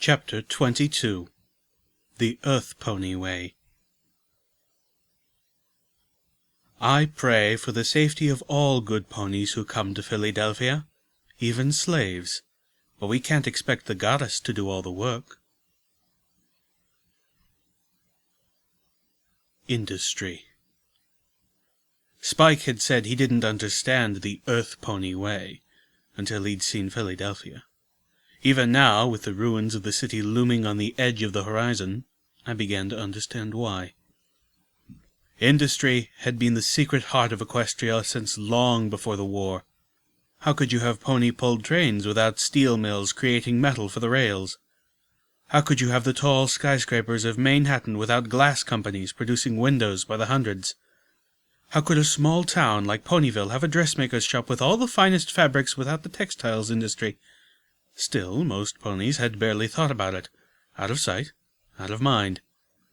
Chapter 22 The Earth Pony Way. I pray for the safety of all good ponies who come to Philadelphia, even slaves, but we can't expect the goddess to do all the work. Industry. Spike had said he didn't understand the Earth Pony Way until he'd seen Philadelphia. Even now, with the ruins of the city looming on the edge of the horizon, I began to understand why. Industry had been the secret heart of Equestria since long before the war. How could you have pony-pulled trains without steel mills creating metal for the rails? How could you have the tall skyscrapers of Manhattan without glass companies producing windows by the hundreds? How could a small town like Ponyville have a dressmaker's shop with all the finest fabrics without the textiles industry? Still, most ponies had barely thought about it. Out of sight, out of mind.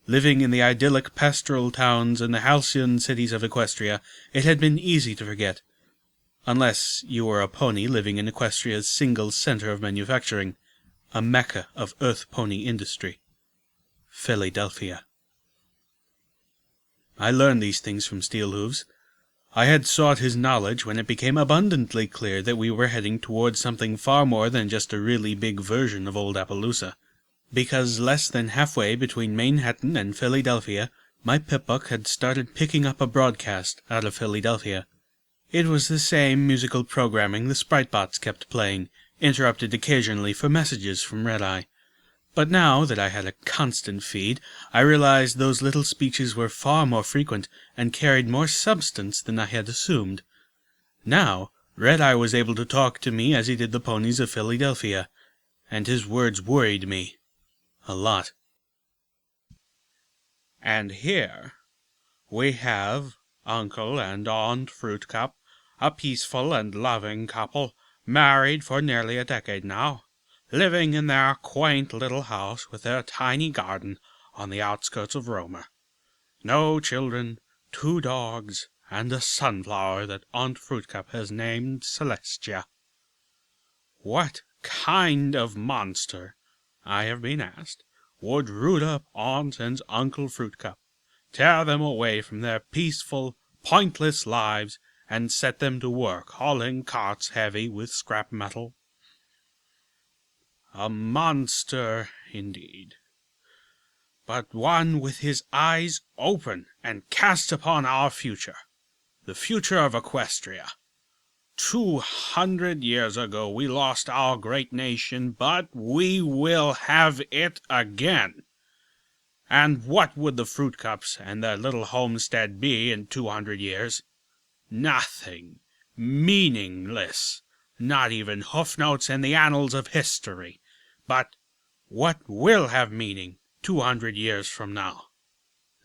Living in the idyllic pastoral towns and the halcyon cities of Equestria, it had been easy to forget. Unless you were a pony living in Equestria's single center of manufacturing, a mecca of earth pony industry. Philadelphia. I learned these things from Steelhooves. I had sought his knowledge when it became abundantly clear that we were heading towards something far more than just a really big version of old Appaloosa. Because less than halfway between Manhattan and Philadelphia, my Pip-Buck had started picking up a broadcast out of Philadelphia. It was the same musical programming the Spritebots kept playing, interrupted occasionally for messages from Red-Eye. But now that I had a constant feed, I realized those little speeches were far more frequent and carried more substance than I had assumed. Now, Red-Eye was able to talk to me as he did the ponies of Philadelphia, and his words worried me. A lot. And here we have Uncle and Aunt Fruitcup, a peaceful and loving couple, married for nearly a decade now, living in their quaint little house with their tiny garden on the outskirts of Roma. No children, 2 dogs, and a sunflower that Aunt Fruitcup has named Celestia. What kind of monster, I have been asked, would root up Aunt and Uncle Fruitcup, tear them away from their peaceful, pointless lives, and set them to work hauling carts heavy with scrap metal? A monster, indeed, but one with his eyes open and cast upon our future, the future of Equestria. 200 years ago we lost our great nation, but we will have it again. And what would the Fruitcups and their little homestead be in 200 years? Nothing. Meaningless. Not even hoof notes in the annals of history. But what will have meaning 200 years from now?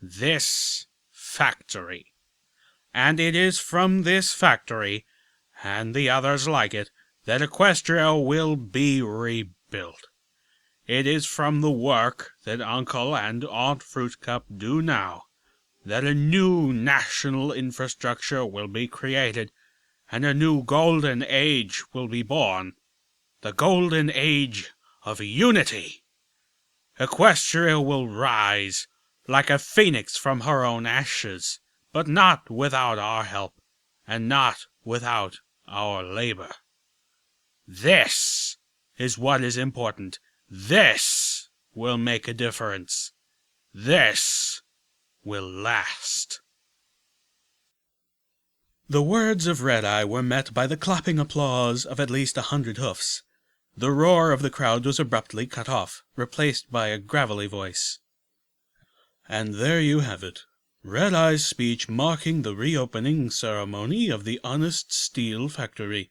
This factory. And it is from this factory, and the others like it, that Equestria will be rebuilt. It is from the work that Uncle and Aunt Fruitcup do now that a new national infrastructure will be created, and a new golden age will be born. The golden age of unity. Equestria will rise like a phoenix from her own ashes, but not without our help, and not without our labor. This is what is important. This will make a difference. This will last. The words of Red-Eye were met by the clapping applause of at least 100 hoofs. The roar of the crowd was abruptly cut off, replaced by a gravelly voice. And there you have it. Red-Eye's speech marking the reopening ceremony of the Honest Steel Factory.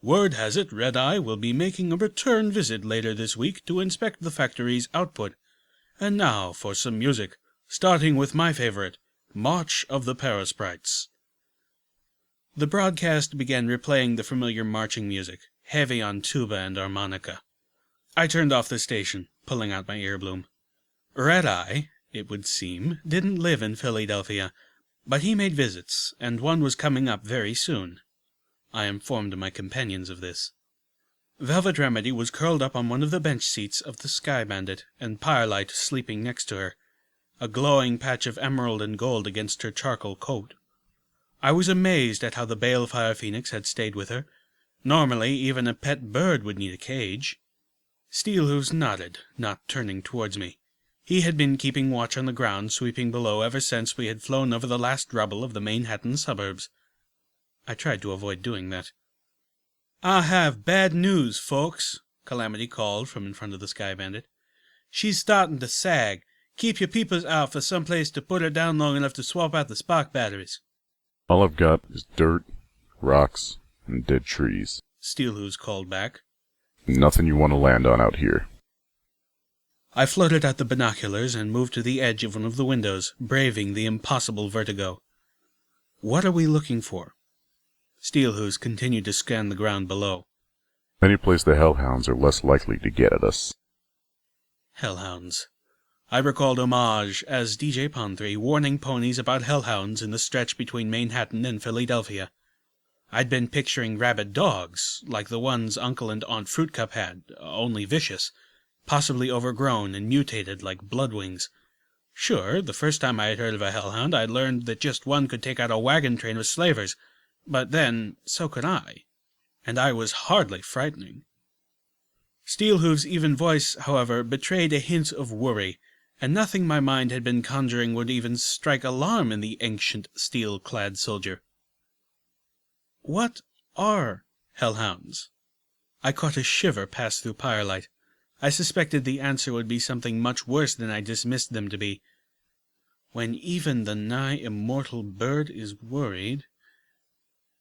Word has it Red-Eye will be making a return visit later this week to inspect the factory's output. And now for some music, starting with my favorite, March of the Parasprites. The broadcast began replaying the familiar marching music, heavy on tuba and harmonica. I turned off the station, pulling out my earbloom. Red-Eye, it would seem, didn't live in Philadelphia, but he made visits, and one was coming up very soon. I informed my companions of this. Velvet Remedy was curled up on one of the bench seats of the Sky Bandit, and Firelight sleeping next to her, a glowing patch of emerald and gold against her charcoal coat. I was amazed at how the balefire phoenix had stayed with her. Normally, even a pet bird would need a cage. Steelhooves nodded, not turning towards me. He had been keeping watch on the ground sweeping below ever since we had flown over the last rubble of the Manhattan suburbs. I tried to avoid doing that. "I have bad news, folks," Calamity called from in front of the Sky Bandit. "She's starting to sag. Keep your peepers out for some place to put her down long enough to swap out the spark batteries." "All I've got is dirt, rocks, and dead trees," Steelhooves called back. "Nothing you want to land on out here." I floated out the binoculars and moved to the edge of one of the windows, braving the impossible vertigo. What are we looking for? Steelhooves continued to scan the ground below. "Any place the hellhounds are less likely to get at us." Hellhounds. I recalled Homage as DJ Pon3 warning ponies about hellhounds in the stretch between Manhattan and Philadelphia. I'd been picturing rabid dogs, like the ones Uncle and Aunt Fruitcup had, only vicious, possibly overgrown and mutated like bloodwings. Sure, the first time I had heard of a hellhound, I'd learned that just one could take out a wagon train of slavers, but then, so could I, and I was hardly frightening. Steelhooves' even voice, however, betrayed a hint of worry, and nothing my mind had been conjuring would even strike alarm in the ancient, steel-clad soldier. What are hellhounds? I caught a shiver pass through Firelight. I suspected the answer would be something much worse than I dismissed them to be. When even the nigh immortal bird is worried...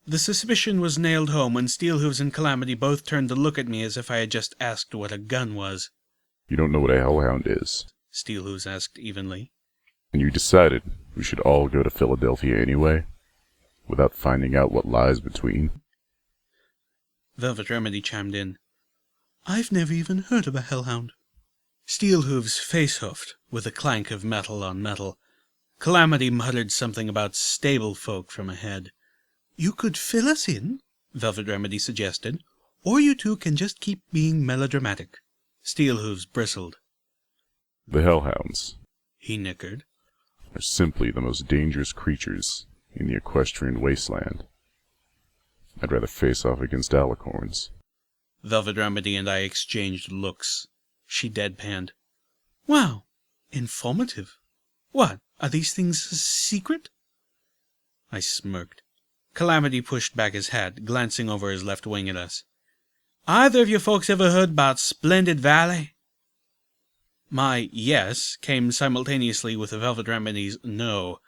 The suspicion was nailed home when Steelhooves and Calamity both turned to look at me as if I had just asked what a gun was. "You don't know what a hellhound is?" Steelhooves asked evenly. "And you decided we should all go to Philadelphia anyway, without finding out what lies between?" Velvet Remedy chimed in. "I've never even heard of a hellhound." Steelhooves face-hoofed, with a clank of metal on metal. Calamity muttered something about stable folk from ahead. "You could fill us in," Velvet Remedy suggested, "or you two can just keep being melodramatic." Steelhooves bristled. "The hellhounds," he nickered, "are simply the most dangerous creatures in the equestrian wasteland. I'd rather face off against alicorns." Velvet Remedy and I exchanged looks. She deadpanned. "Wow, informative. What, are these things a secret?" I smirked. Calamity pushed back his hat, glancing over his left wing at us. "Either of you folks ever heard about Splendid Valley?" My yes came simultaneously with the Velvet Remedy's no.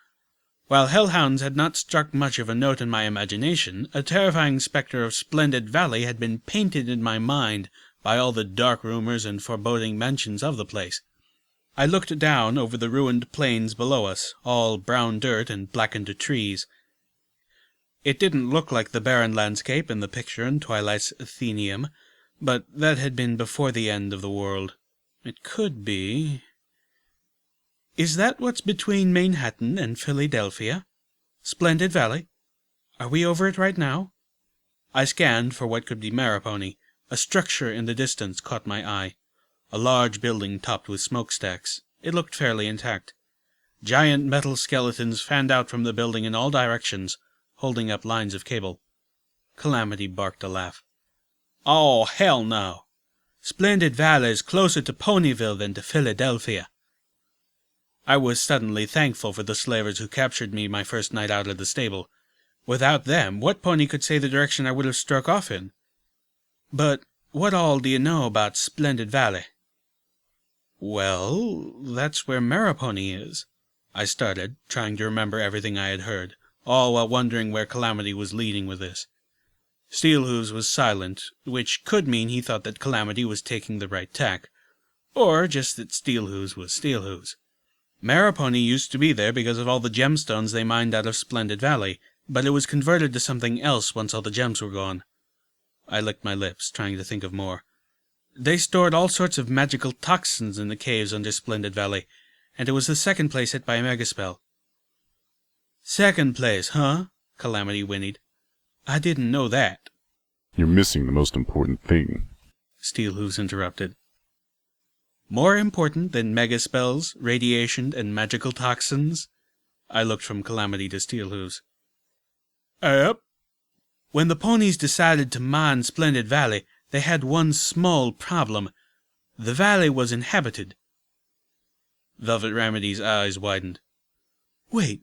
While hellhounds had not struck much of a note in my imagination, a terrifying spectre of Splendid Valley had been painted in my mind by all the dark rumors and foreboding mentions of the place. I looked down over the ruined plains below us, all brown dirt and blackened trees. It didn't look like the barren landscape in the picture in Twilight's Athenaeum, but that had been before the end of the world. It could be... Is that what's between Manhattan and Philadelphia? Splendid Valley? Are we over it right now? I scanned for what could be Maripony. A structure in the distance caught my eye. A large building topped with smokestacks. It looked fairly intact. Giant metal skeletons fanned out from the building in all directions, holding up lines of cable. Calamity barked a laugh. "Oh, hell no! Splendid Valley is closer to Ponyville than to Philadelphia." I was suddenly thankful for the slavers who captured me my first night out of the stable. Without them, what pony could say the direction I would have struck off in? "But what all do you know about Splendid Valley?" "Well, that's where Maripony is." I started, trying to remember everything I had heard, all while wondering where Calamity was leading with this. Steelhooves was silent, which could mean he thought that Calamity was taking the right tack, or just that Steelhooves was Steelhooves. Maripony used to be there because of all the gemstones they mined out of Splendid Valley, but it was converted to something else once all the gems were gone. I licked my lips, trying to think of more. They stored all sorts of magical toxins in the caves under Splendid Valley, and it was the second place hit by a megaspell. "Second place, huh?" Calamity whinnied. "I didn't know that." "You're missing the most important thing," Steelhooves interrupted. More important than megaspells, radiation, and magical toxins? I looked from Calamity to Steelhooves. Yep. When the ponies decided to mine Splendid Valley, they had one small problem. The valley was inhabited. Velvet Remedy's eyes widened. Wait,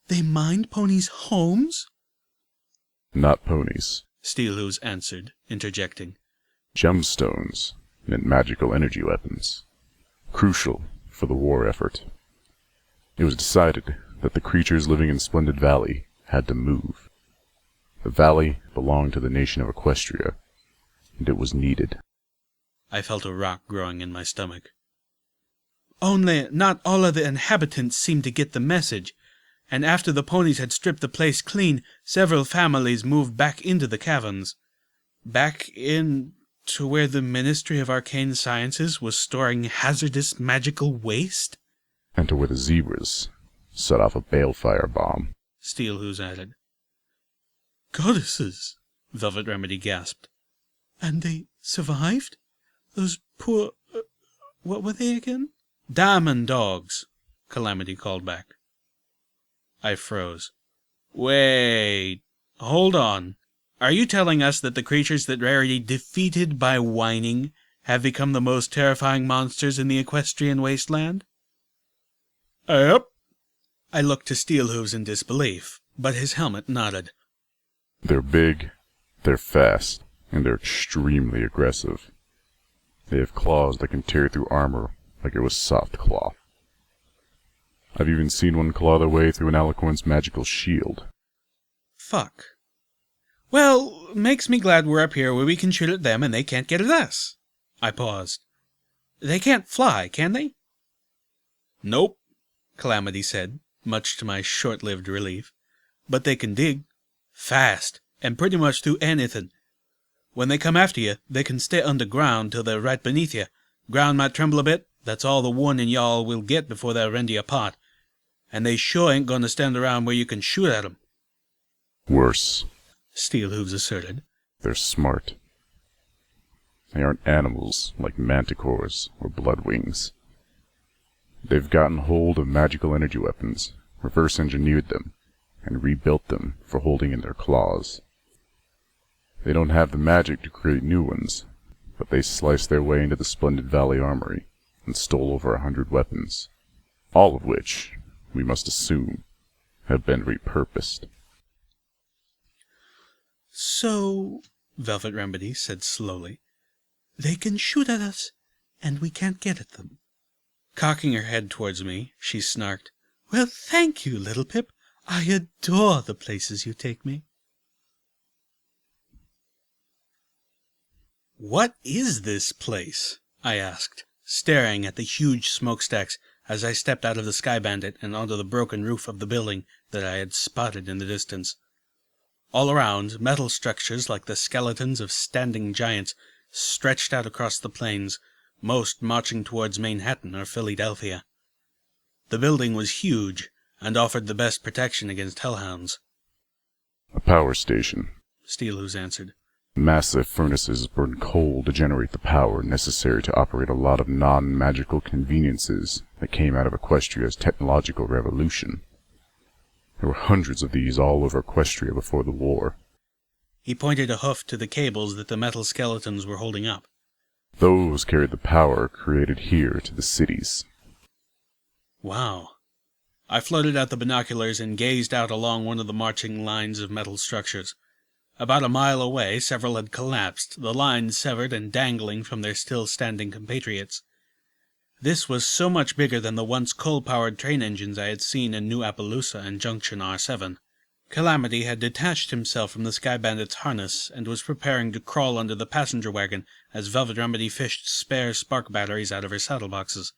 they mined ponies' homes? Not ponies. Steelhooves answered, interjecting. Gemstones meant magical energy weapons, crucial for the war effort. It was decided that the creatures living in Splendid Valley had to move. The valley belonged to the nation of Equestria, and it was needed. I felt a rock growing in my stomach. Only not all of the inhabitants seemed to get the message, and after the ponies had stripped the place clean, several families moved back into the caverns. Back in to where the Ministry of Arcane Sciences was storing hazardous magical waste? And to where the zebras set off a balefire bomb. Steelhooves added. Goddesses, Velvet Remedy gasped. And they survived? Those poor... what were they again? Diamond dogs, Calamity called back. I froze. Wait, hold on. Are you telling us that the creatures that Rarity defeated by whining have become the most terrifying monsters in the Equestrian wasteland? Yep. I looked to Steelhooves in disbelief, but his helmet nodded. They're big, they're fast, and they're extremely aggressive. They have claws that can tear through armor like it was soft cloth. I've even seen one claw their way through an Alicorn's magical shield. Fuck. Well, makes me glad we're up here where we can shoot at them and they can't get at us. I paused. They can't fly, can they? Nope, Calamity said, much to my short-lived relief. But they can dig. Fast, and pretty much through anything. When they come after you, they can stay underground till they're right beneath you. Ground might tremble a bit, that's all the warning y'all will get before they'll rend you apart. And they sure ain't gonna stand around where you can shoot at 'em. Worse, Steelhooves asserted. they're smart. They aren't animals like manticores or bloodwings. They've gotten hold of magical energy weapons, reverse-engineered them, and rebuilt them for holding in their claws. They don't have the magic to create new ones, but they sliced their way into the Splendid Valley Armory and stole over 100 weapons, all of which, we must assume, have been repurposed. So, Velvet Remedy said slowly, they can shoot at us, and we can't get at them. Cocking her head towards me, she snarked, Well, thank you, Little Pip. I adore the places you take me. What is this place? I asked, staring at the huge smokestacks as I stepped out of the Sky Bandit and onto the broken roof of the building that I had spotted in the distance. All around, metal structures like the skeletons of standing giants stretched out across the plains, most marching towards Manhattan or Philadelphia. The building was huge and offered the best protection against hellhounds. A power station. Steelhooves answered. Massive furnaces burn coal to generate the power necessary to operate a lot of non-magical conveniences that came out of Equestria's technological revolution. There were hundreds of these all over Equestria before the war. He pointed a hoof to the cables that the metal skeletons were holding up. Those carried the power created here to the cities. Wow. I floated out the binoculars and gazed out along one of the marching lines of metal structures. About a mile away, several had collapsed, the lines severed and dangling from their still-standing compatriots. This was so much bigger than the once coal-powered train engines I had seen in New Appaloosa and Junction R7. Calamity had detached himself from the Sky Bandit's harness and was preparing to crawl under the passenger wagon as Velvet Remedy fished spare spark batteries out of her saddleboxes.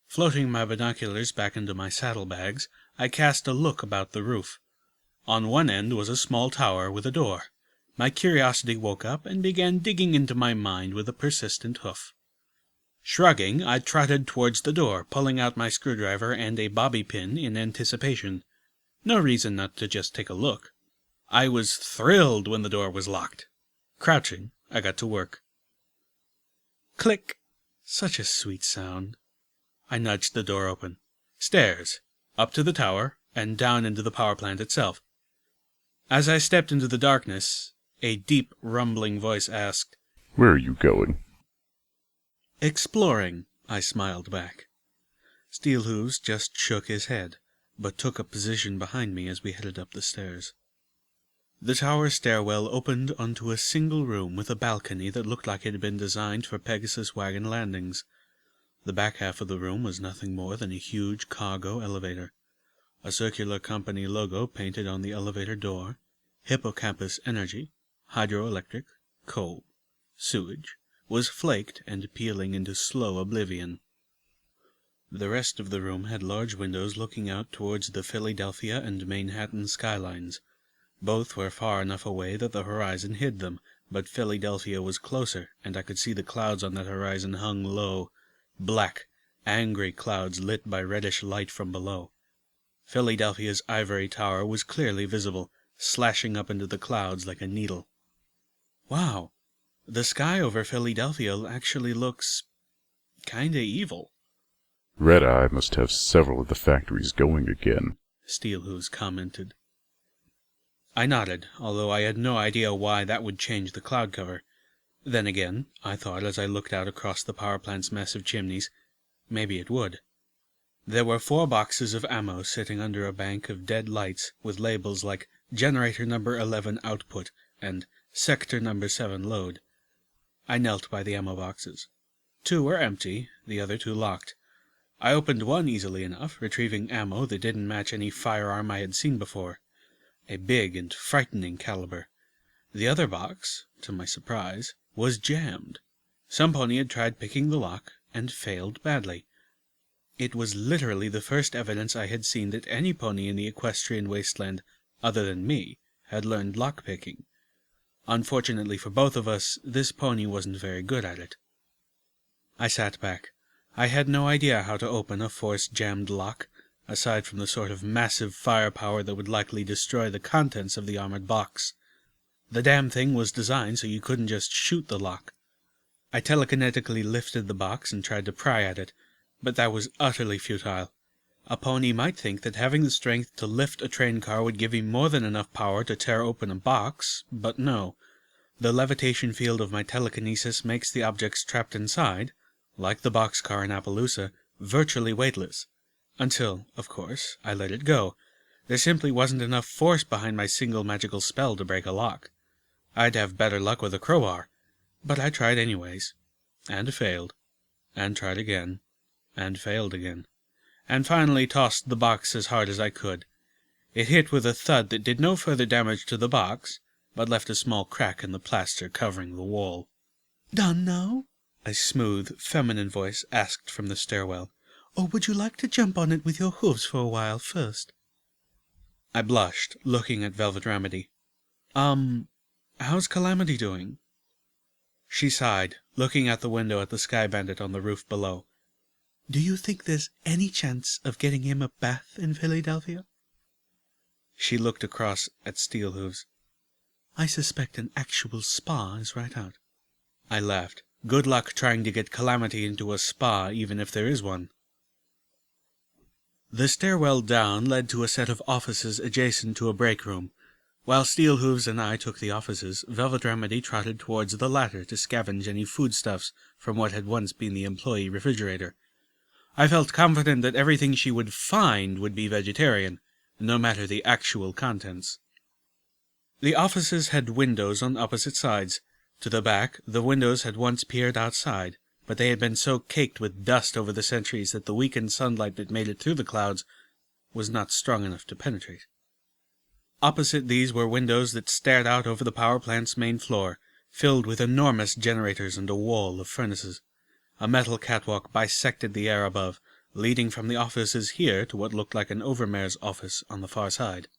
Floating my binoculars back into my saddlebags, I cast a look about the roof. On one end was a small tower with a door. My curiosity woke up and began digging into my mind with a persistent hoof. Shrugging, I trotted towards the door, pulling out my screwdriver and a bobby pin in anticipation. No reason not to just take a look. I was thrilled when the door was locked. Crouching, I got to work. Click! Such a sweet sound. I nudged the door open. Stairs, up to the tower, and down into the power plant itself. As I stepped into the darkness, a deep, rumbling voice asked, "Where are you going?" "Exploring," I smiled back. Steelhooves just shook his head, but took a position behind me as we headed up the stairs. The tower stairwell opened onto a single room with a balcony that looked like it had been designed for Pegasus wagon landings. The back half of the room was nothing more than a huge cargo elevator. A circular company logo painted on the elevator door, Hippocampus Energy, hydroelectric, coal, sewage, was flaked and peeling into slow oblivion. The rest of the room had large windows looking out towards the Philadelphia and Manhattan skylines. Both were far enough away that the horizon hid them, but Philadelphia was closer, and I could see the clouds on that horizon hung low, black, angry clouds lit by reddish light from below. Philadelphia's ivory tower was clearly visible, slashing up into the clouds like a needle. Wow, the sky over Philadelphia actually looks kinda evil. "Red-Eye must have several of the factories going again," Steelhooves commented. I nodded, although I had no idea why that would change the cloud cover. Then again, I thought as I looked out across the power plant's massive chimneys, maybe it would. There were 4 boxes of ammo sitting under a bank of dead lights with labels like Generator Number 11 Output and Sector Number 7 Load. I knelt by the ammo boxes. 2 were empty, the other 2 locked. I opened one easily enough, retrieving ammo that didn't match any firearm I had seen before. A big and frightening caliber. The other box, to my surprise, was jammed. Some pony had tried picking the lock and failed badly. It was literally the first evidence I had seen that any pony in the equestrian wasteland, other than me, had learned lock-picking. Unfortunately for both of us, this pony wasn't very good at it. I sat back. I had no idea how to open a force-jammed lock, aside from the sort of massive firepower that would likely destroy the contents of the armored box. The damn thing was designed so you couldn't just shoot the lock. I telekinetically lifted the box and tried to pry at it, but that was utterly futile. A pony might think that having the strength to lift a train car would give him more than enough power to tear open a box, but no. The levitation field of my telekinesis makes the objects trapped inside, like the boxcar in Appaloosa, virtually weightless. Until, of course, I let it go. There simply wasn't enough force behind my single magical spell to break a lock. I'd have better luck with a crowbar, but I tried anyways, and failed, and tried again, and failed again, and finally tossed the box as hard as I could. It hit with a thud that did no further damage to the box, but left a small crack in the plaster covering the wall. "Done now?" a smooth, feminine voice asked from the stairwell. "Or would you like to jump on it with your hooves for a while first?" I blushed, looking at Velvet Remedy. How's Calamity doing?" She sighed, looking out the window at the Sky Bandit on the roof below. "Do you think there's any chance of getting him a bath in Philadelphia?" She looked across at Steelhooves. "I suspect an actual spa is right out." I laughed. Good luck trying to get Calamity into a spa, even if there is one. The stairwell down led to a set of offices adjacent to a break room. While Steelhooves and I took the offices, Velvet Remedy trotted towards the latter to scavenge any foodstuffs from what had once been the employee refrigerator. I felt confident that everything she would find would be vegetarian, no matter the actual contents. The offices had windows on opposite sides. To the back, the windows had once peered outside, but they had been so caked with dust over the centuries that the weakened sunlight that made it through the clouds was not strong enough to penetrate. Opposite these were windows that stared out over the power plant's main floor, filled with enormous generators and a wall of furnaces. A metal catwalk bisected the air above, leading from the offices here to what looked like an overmare's office on the far side.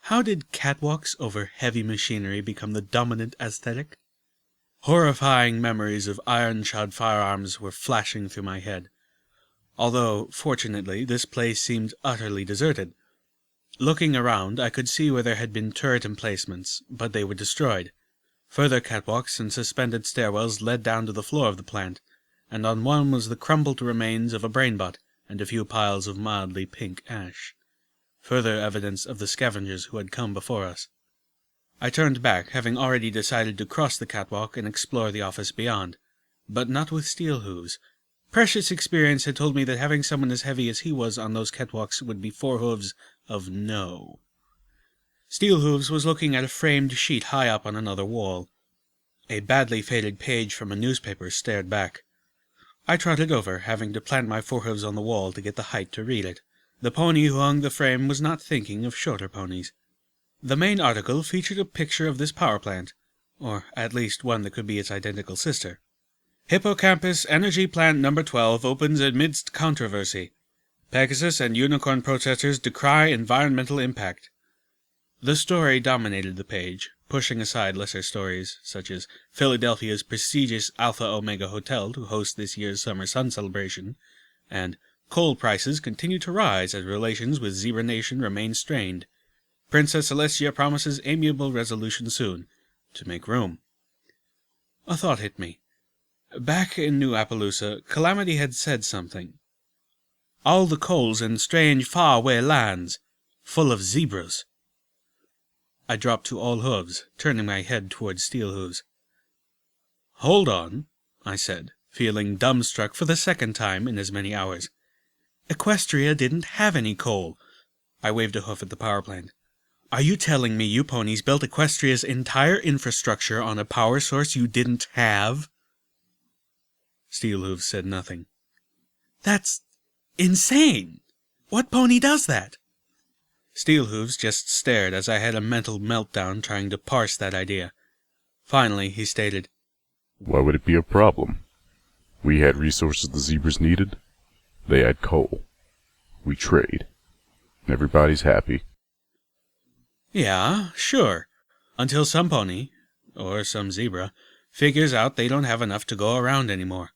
How did catwalks over heavy machinery become the dominant aesthetic? Horrifying memories of iron-shod firearms were flashing through my head. Although, fortunately, this place seemed utterly deserted. Looking around, I could see where there had been turret emplacements, but they were destroyed. Further catwalks and suspended stairwells led down to the floor of the plant, and on one was the crumbled remains of a brainbutt and a few piles of mildly pink ash. Further evidence of the scavengers who had come before us. I turned back, having already decided to cross the catwalk and explore the office beyond, but not with steel hooves. Precious experience had told me that having someone as heavy as he was on those catwalks would be 4 hooves of no. Steel Hooves was looking at a framed sheet high up on another wall. A badly faded page from a newspaper stared back. I trotted over, having to plant my 4 hooves on the wall to get the height to read it. The pony who hung the frame was not thinking of shorter ponies. The main article featured a picture of this power plant, or at least one that could be its identical sister. Hippocampus Energy Plant No. 12 opens amidst controversy. Pegasus and Unicorn protesters decry environmental impact. The story dominated the page, pushing aside lesser stories, such as Philadelphia's prestigious Alpha Omega Hotel to host this year's Summer Sun celebration, and coal prices continue to rise as relations with Zebra Nation remain strained. Princess Celestia promises amiable resolution soon, to make room. A thought hit me. Back in New Appaloosa, Calamity had said something. All the coals in strange, far-away lands, full of zebras. I dropped to all hooves, turning my head towards Steel Hooves. Hold on, I said, feeling dumbstruck for the second time in as many hours. Equestria didn't have any coal. I waved a hoof at the power plant. Are you telling me you ponies built Equestria's entire infrastructure on a power source you didn't have? Steel Hooves said nothing. That's insane! What pony does that? Steel Hooves just stared as I had a mental meltdown trying to parse that idea. Finally, he stated, Why would it be a problem? We had resources the zebras needed. They had coal. We trade. Everybody's happy. Yeah, sure. Until some pony, or some zebra, figures out they don't have enough to go around anymore,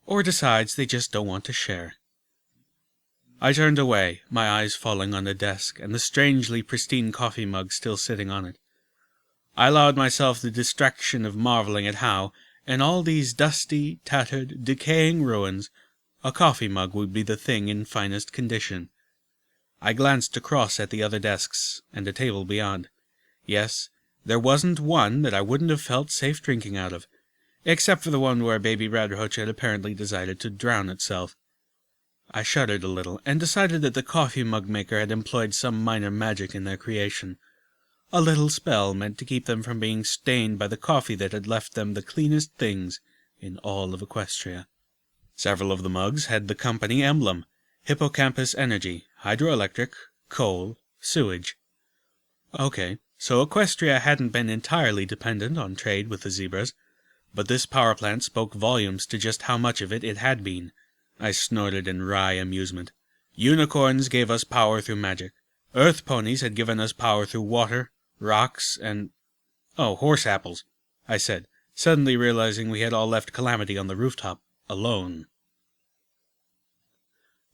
or decides they just don't want to share. I turned away, my eyes falling on the desk and the strangely pristine coffee mug still sitting on it. I allowed myself the distraction of marveling at how, in all these dusty, tattered, decaying ruins, a coffee mug would be the thing in finest condition. I glanced across at the other desks and a table beyond. Yes, there wasn't one that I wouldn't have felt safe drinking out of, except for the one where Baby Radroach had apparently decided to drown itself. I shuddered a little, and decided that the coffee mug maker had employed some minor magic in their creation. A little spell meant to keep them from being stained by the coffee that had left them the cleanest things in all of Equestria. Several of the mugs had the company emblem, Hippocampus Energy, hydroelectric, coal, sewage. Okay, so Equestria hadn't been entirely dependent on trade with the zebras, but this power plant spoke volumes to just how much of it had been. I snorted in wry amusement. Unicorns gave us power through magic. Earth ponies had given us power through water, rocks, and... Oh, horse apples, I said, suddenly realizing we had all left Calamity on the rooftop, alone.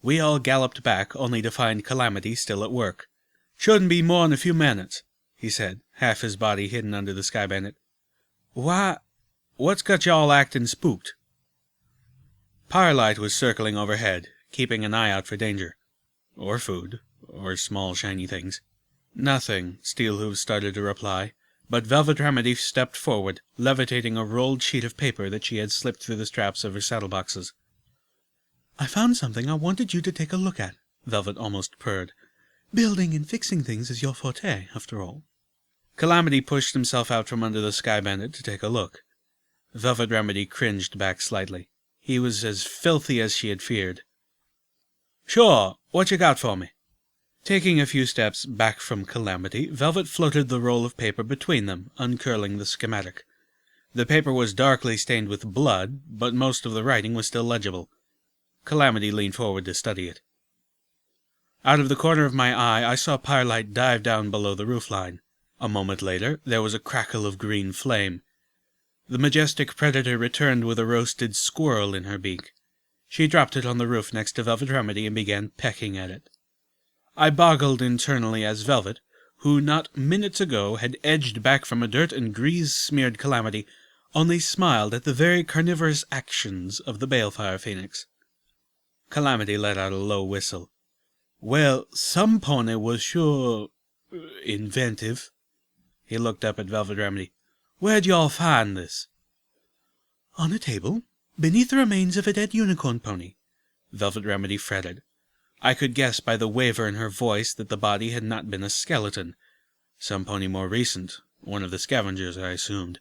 We all galloped back, only to find Calamity still at work. Shouldn't be more'n a few minutes, he said, half his body hidden under the sky bandit. What's got y'all acting spooked? Firelight was circling overhead, keeping an eye out for danger. Or food, or small shiny things. Nothing, Steel Hooves started to reply, but Velvet Remedy stepped forward, levitating a rolled sheet of paper that she had slipped through the straps of her saddleboxes. I found something I wanted you to take a look at, Velvet almost purred. Building and fixing things is your forte, after all. Calamity pushed himself out from under the Sky Bandit to take a look. Velvet Remedy cringed back slightly. He was as filthy as she had feared. Sure, what you got for me? Taking a few steps back from Calamity, Velvet floated the roll of paper between them, uncurling the schematic. The paper was darkly stained with blood, but most of the writing was still legible. Calamity leaned forward to study it. Out of the corner of my eye, I saw Firelight dive down below the roofline. A moment later, there was a crackle of green flame. The majestic predator returned with a roasted squirrel in her beak. She dropped it on the roof next to Velvet Remedy and began pecking at it. I boggled internally as Velvet, who not minutes ago had edged back from a dirt and grease-smeared Calamity, only smiled at the very carnivorous actions of the balefire phoenix. Calamity let out a low whistle. Well, some pony was sure inventive. He looked up at Velvet Remedy. Where'd y'all find this? On a table, beneath the remains of a dead unicorn pony. Velvet Remedy fretted. I could guess by the waver in her voice that the body had not been a skeleton. Some pony more recent. One of the scavengers, I assumed.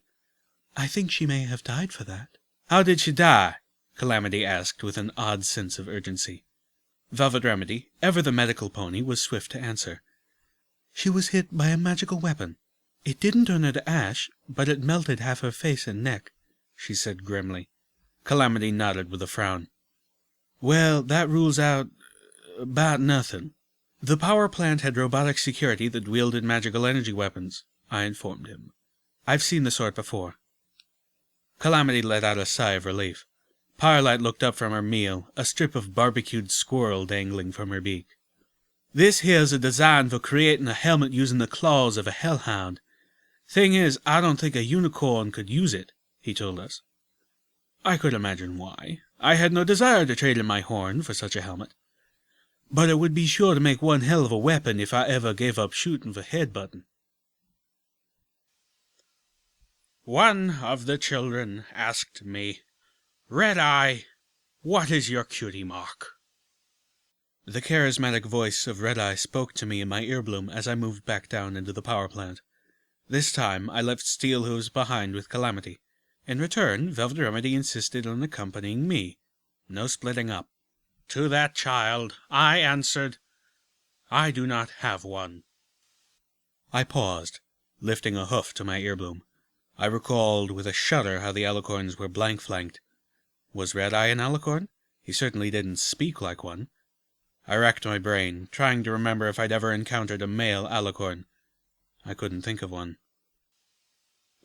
I think she may have died for that. How did she die? Calamity asked with an odd sense of urgency. Velvet Remedy, ever the medical pony, was swift to answer. She was hit by a magical weapon. It didn't turn her to ash, but it melted half her face and neck, she said grimly. Calamity nodded with a frown. Well, that rules out about nothing. The power plant had robotic security that wielded magical energy weapons, I informed him. I've seen the sort before. Calamity let out a sigh of relief. Firelight looked up from her meal, a strip of barbecued squirrel dangling from her beak. This here's a design for creating a helmet using the claws of a hellhound. Thing is, I don't think a unicorn could use it, he told us. I could imagine why. I had no desire to trade in my horn for such a helmet. But it would be sure to make one hell of a weapon if I ever gave up shooting for headbutting. One of the children asked me, Red-Eye, what is your cutie mark? The charismatic voice of Red-Eye spoke to me in my earbloom as I moved back down into the power plant. This time I left Steel Hooves behind with Calamity. In return, Velvet Remedy insisted on accompanying me. No splitting up. To that child I answered, I do not have one. I paused, lifting a hoof to my earbloom. I recalled with a shudder how the alicorns were blank-flanked. Was Red-Eye an alicorn? He certainly didn't speak like one. I racked my brain, trying to remember if I'd ever encountered a male alicorn. I couldn't think of one.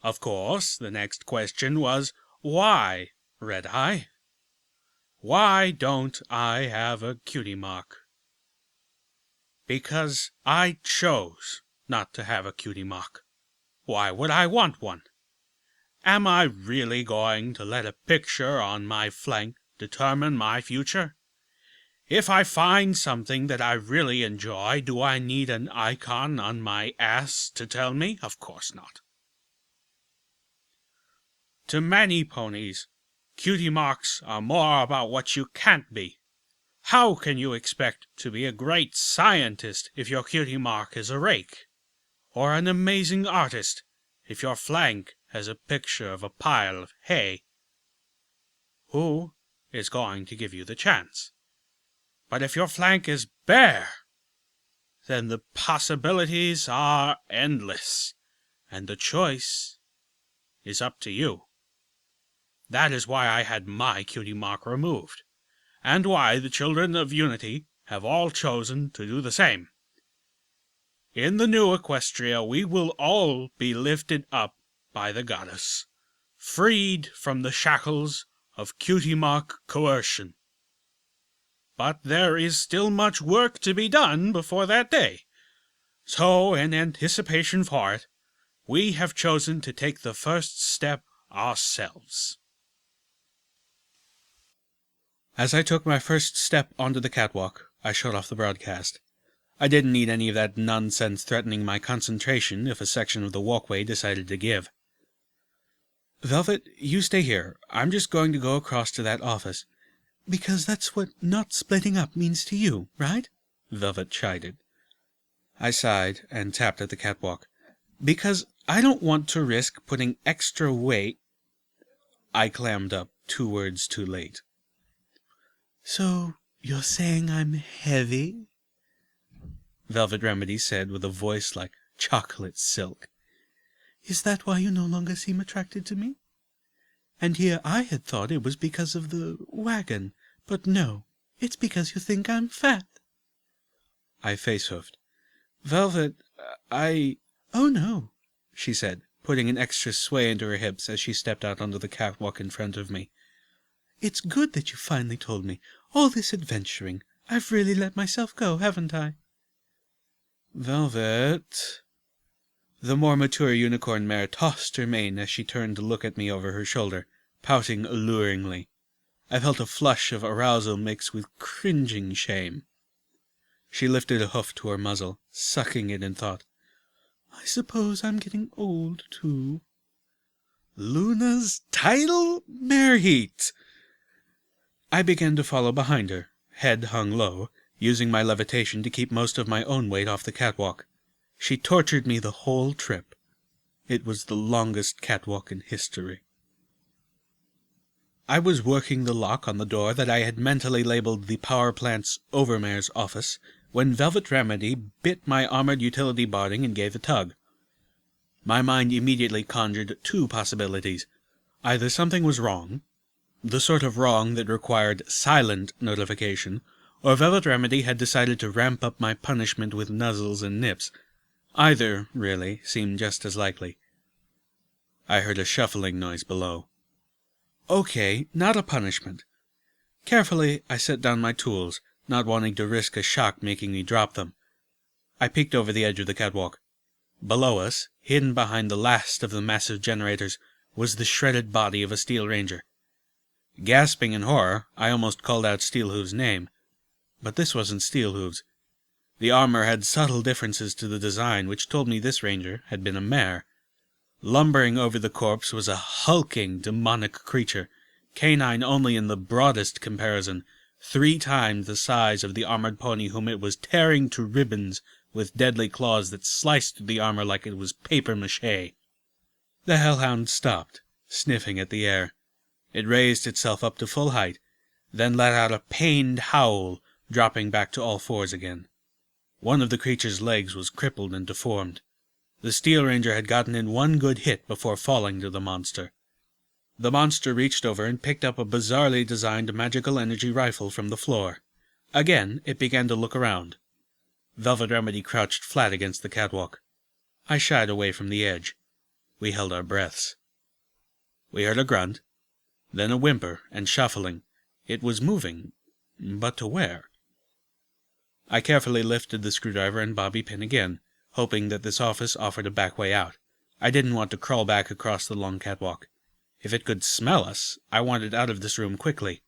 Of course, the next question was, why, Red-Eye? Why don't I have a cutie mark? Because I chose not to have a cutie mark. Why would I want one? Am I really going to let a picture on my flank determine my future? If I find something that I really enjoy, do I need an icon on my ass to tell me? Of course not. To many ponies, cutie marks are more about what you can't be. How can you expect to be a great scientist if your cutie mark is a rake? Or an amazing artist if your flank has a picture of a pile of hay? Who is going to give you the chance? But if your flank is bare, then the possibilities are endless, and the choice is up to you. That is why I had my cutie mark removed, and why the children of Unity have all chosen to do the same. In the new Equestria, we will all be lifted up by the goddess, freed from the shackles of cutie mark coercion. But there is still much work to be done before that day. So, in anticipation for it, we have chosen to take the first step ourselves. As I took my first step onto the catwalk, I shut off the broadcast. I didn't need any of that nonsense threatening my concentration if a section of the walkway decided to give. Velvet, you stay here. I'm just going to go across to that office. Because that's what not splitting up means to you, right? Velvet chided. I sighed and tapped at the catwalk. Because I don't want to risk putting extra weight. I clammed up 2 words too late. So, you're saying I'm heavy? Velvet Remedy said with a voice like chocolate silk. Is that why you no longer seem attracted to me? And here I had thought it was because of the wagon, but no, it's because you think I'm fat. I face-hoofed. Velvet, Oh, no, she said, putting an extra sway into her hips as she stepped out onto the catwalk in front of me. It's good that you finally told me. All this adventuring. I've really let myself go, haven't I? Velvet... The more mature unicorn mare tossed her mane as she turned to look at me over her shoulder, pouting alluringly. I felt a flush of arousal mixed with cringing shame. She lifted a hoof to her muzzle, sucking it in thought. I suppose I'm getting old, too. Luna's title? Mareheat! I began to follow behind her, head hung low, using my levitation to keep most of my own weight off the catwalk. She tortured me the whole trip. It was the longest catwalk in history. I was working the lock on the door that I had mentally labeled the power plant's overmare's office when Velvet Remedy bit my armored utility barding and gave a tug. My mind immediately conjured two possibilities. Either something was wrong, the sort of wrong that required silent notification, or Velvet Remedy had decided to ramp up my punishment with nuzzles and nips. Either, really, seemed just as likely. I heard a shuffling noise below. Okay, not a punishment. Carefully, I set down my tools, not wanting to risk a shock making me drop them. I peeked over the edge of the catwalk. Below us, hidden behind the last of the massive generators, was the shredded body of a Steel Ranger. Gasping in horror, I almost called out Steelhooves' name. But this wasn't Steelhooves. The armor had subtle differences to the design which told me this ranger had been a mare. Lumbering over the corpse was a hulking, demonic creature, canine only in the broadest comparison, 3 times the size of the armored pony whom it was tearing to ribbons with deadly claws that sliced through the armor like it was papier-mâché. The hellhound stopped, sniffing at the air. It raised itself up to full height, then let out a pained howl, dropping back to all fours again. One of the creature's legs was crippled and deformed. The Steel Ranger had gotten in one good hit before falling to the monster. The monster reached over and picked up a bizarrely designed magical energy rifle from the floor. Again, it began to look around. Velvet Remedy crouched flat against the catwalk. I shied away from the edge. We held our breaths. We heard a grunt, then a whimper and shuffling. It was moving, but to where? I carefully lifted the screwdriver and bobby pin again, hoping that this office offered a back way out. I didn't want to crawl back across the long catwalk. If it could smell us, I wanted out of this room quickly.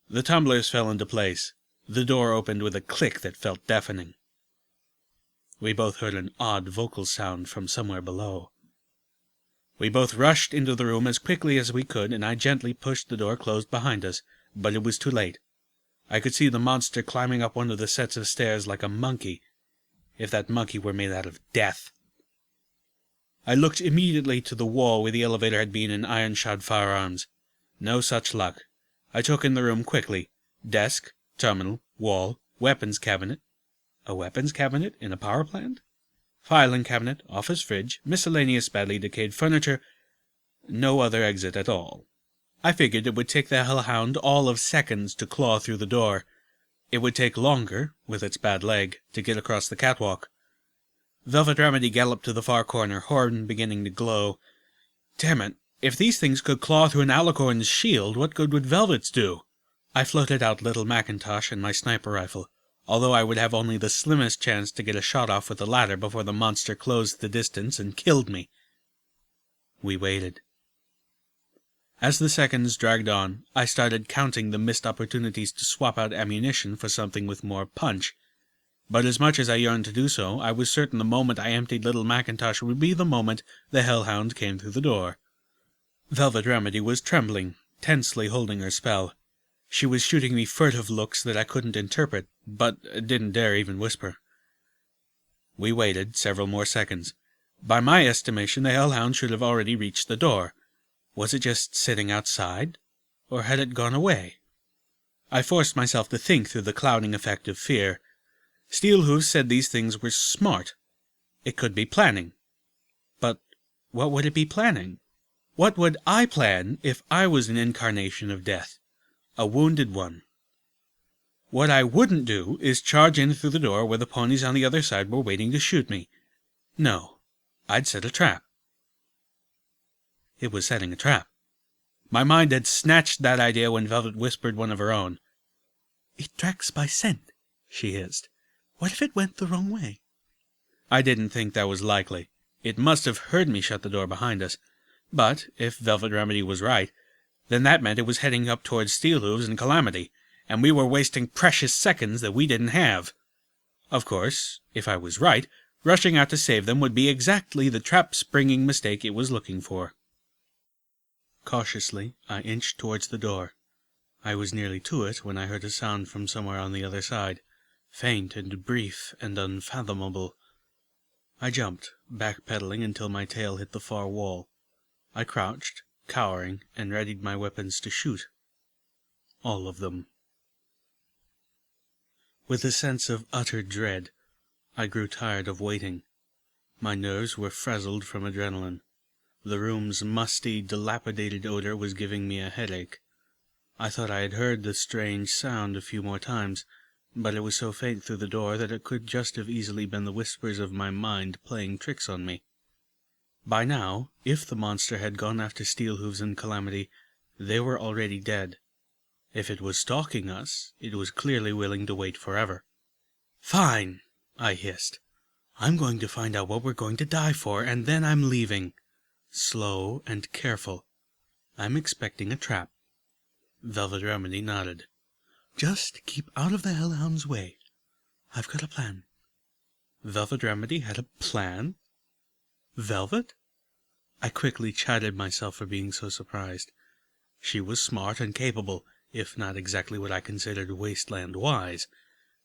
The tumblers fell into place. The door opened with a click that felt deafening. We both heard an odd vocal sound from somewhere below. We both rushed into the room as quickly as we could, and I gently pushed the door closed behind us, but it was too late. I could see the monster climbing up one of the sets of stairs like a monkey, if that monkey were made out of death. I looked immediately to the wall where the elevator had been in iron-shod firearms. No such luck. I took in the room quickly. Desk, terminal, wall, weapons cabinet. A weapons cabinet in a power plant? Filing cabinet, office fridge, miscellaneous badly decayed furniture. No other exit at all. I figured it would take the hellhound all of seconds to claw through the door. It would take longer, with its bad leg, to get across the catwalk. Velvet Remedy galloped to the far corner, horn beginning to glow. Damn it, if these things could claw through an alicorn's shield, what good would Velvet's do? I floated out Little Macintosh and my sniper rifle, although I would have only the slimmest chance to get a shot off with the latter before the monster closed the distance and killed me. We waited. As the seconds dragged on, I started counting the missed opportunities to swap out ammunition for something with more punch. But as much as I yearned to do so, I was certain the moment I emptied Little Macintosh would be the moment the hellhound came through the door. Velvet Remedy was trembling, tensely holding her spell. She was shooting me furtive looks that I couldn't interpret, but didn't dare even whisper. We waited several more seconds. By my estimation, the hellhound should have already reached the door. Was it just sitting outside, or had it gone away? I forced myself to think through the clouding effect of fear. Steelhooves said these things were smart. It could be planning. But what would it be planning? What would I plan if I was an incarnation of death, a wounded one? What I wouldn't do is charge in through the door where the ponies on the other side were waiting to shoot me. No, I'd set a trap. It was setting a trap. My mind had snatched that idea when Velvet whispered one of her own. "It tracks by scent," she hissed. "What if it went the wrong way?" I didn't think that was likely. It must have heard me shut the door behind us. But, if Velvet Remedy was right, then that meant it was heading up towards Steelhooves and Calamity, and we were wasting precious seconds that we didn't have. Of course, if I was right, rushing out to save them would be exactly the trap-springing mistake it was looking for. Cautiously, I inched towards the door. I was nearly to it when I heard a sound from somewhere on the other side, faint and brief and unfathomable. I jumped, backpedaling until my tail hit the far wall. I crouched, cowering, and readied my weapons to shoot. All of them. With a sense of utter dread, I grew tired of waiting. My nerves were frazzled from adrenaline. The room's musty, dilapidated odor was giving me a headache. I thought I had heard the strange sound a few more times, but it was so faint through the door that it could just have easily been the whispers of my mind playing tricks on me. By now, if the monster had gone after Steelhooves and Calamity, they were already dead. If it was stalking us, it was clearly willing to wait forever. "Fine," I hissed. "I'm going to find out what we're going to die for, and then I'm leaving. Slow and careful. I'm expecting a trap." Velvet Remedy nodded. "Just keep out of the hellhound's way. I've got a plan." Velvet Remedy had a plan? Velvet? I quickly chided myself for being so surprised. She was smart and capable, if not exactly what I considered wasteland-wise,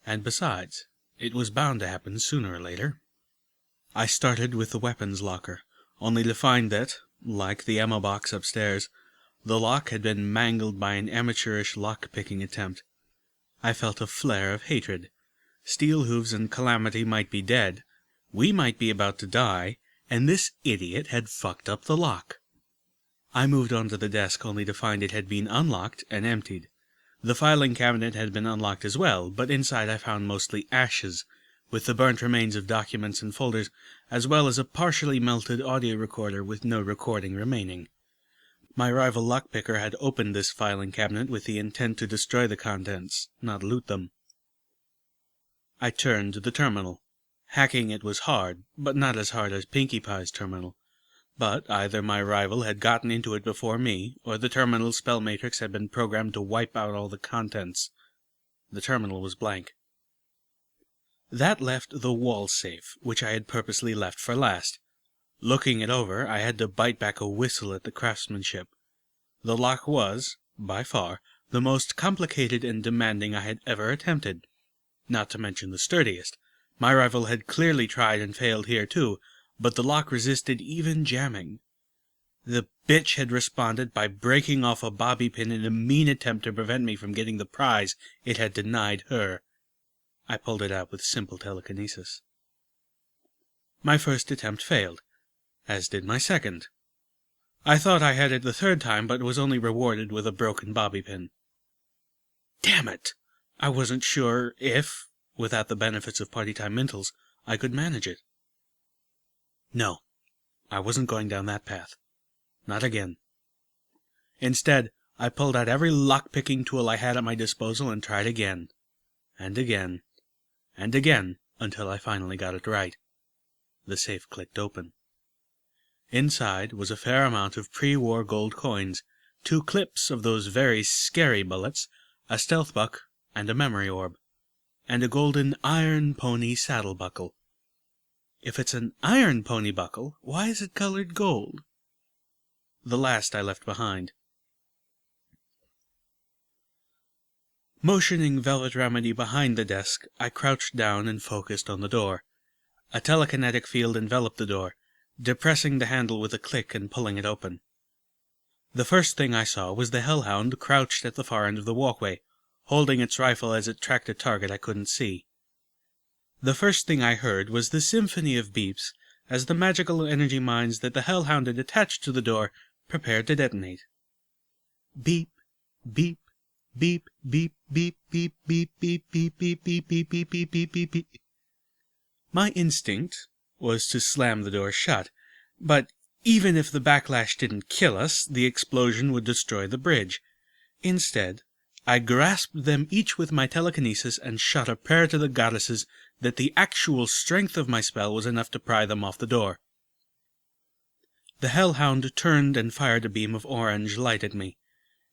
and besides, it was bound to happen sooner or later. I started with the weapons locker, only to find that, like the ammo box upstairs, the lock had been mangled by an amateurish lock-picking attempt. I felt a flare of hatred. Steelhooves and Calamity might be dead, we might be about to die, and this idiot had fucked up the lock. I moved onto the desk only to find it had been unlocked and emptied. The filing cabinet had been unlocked as well, but inside I found mostly ashes, with the burnt remains of documents and folders, as well as a partially melted audio recorder with no recording remaining. My rival lockpicker had opened this filing cabinet with the intent to destroy the contents, not loot them. I turned to the terminal. Hacking it was hard, but not as hard as Pinkie Pie's terminal. But either my rival had gotten into it before me, or the terminal spell matrix had been programmed to wipe out all the contents. The terminal was blank. That left the wall safe, which I had purposely left for last. Looking it over, I had to bite back a whistle at the craftsmanship. The lock was, by far, the most complicated and demanding I had ever attempted, not to mention the sturdiest. My rival had clearly tried and failed here too, but the lock resisted even jamming. The bitch had responded by breaking off a bobby pin in a mean attempt to prevent me from getting the prize it had denied her. I pulled it out with simple telekinesis. My first attempt failed, as did my second. I thought I had it the third time, but was only rewarded with a broken bobby pin. Damn it! I wasn't sure if, without the benefits of party-time mentals, I could manage it. No, I wasn't going down that path. Not again. Instead, I pulled out every lock-picking tool I had at my disposal and tried again, and again, and again, until I finally got it right. The safe clicked open. Inside was a fair amount of pre-war gold coins, 2 clips of those very scary bullets, a stealth buck, and a memory orb, and a golden iron pony saddle buckle. If it's an iron pony buckle, why is it colored gold? The last I left behind. Motioning Velvet Remedy behind the desk, I crouched down and focused on the door. A telekinetic field enveloped the door, depressing the handle with a click and pulling it open. The first thing I saw was the hellhound crouched at the far end of the walkway, holding its rifle as it tracked a target I couldn't see. The first thing I heard was the symphony of beeps as the magical energy mines that the hellhound had attached to the door prepared to detonate. Beep, beep, beep, beep, beep, beep, beep, beep, beep, beep, beep, beep, beep, beep, beep, beep, beep. My instinct was to slam the door shut, but even if the backlash didn't kill us, the explosion would destroy the bridge. Instead, I grasped them each with my telekinesis and shot a prayer to the goddesses that the actual strength of my spell was enough to pry them off the door. The hellhound turned and fired a beam of orange light at me.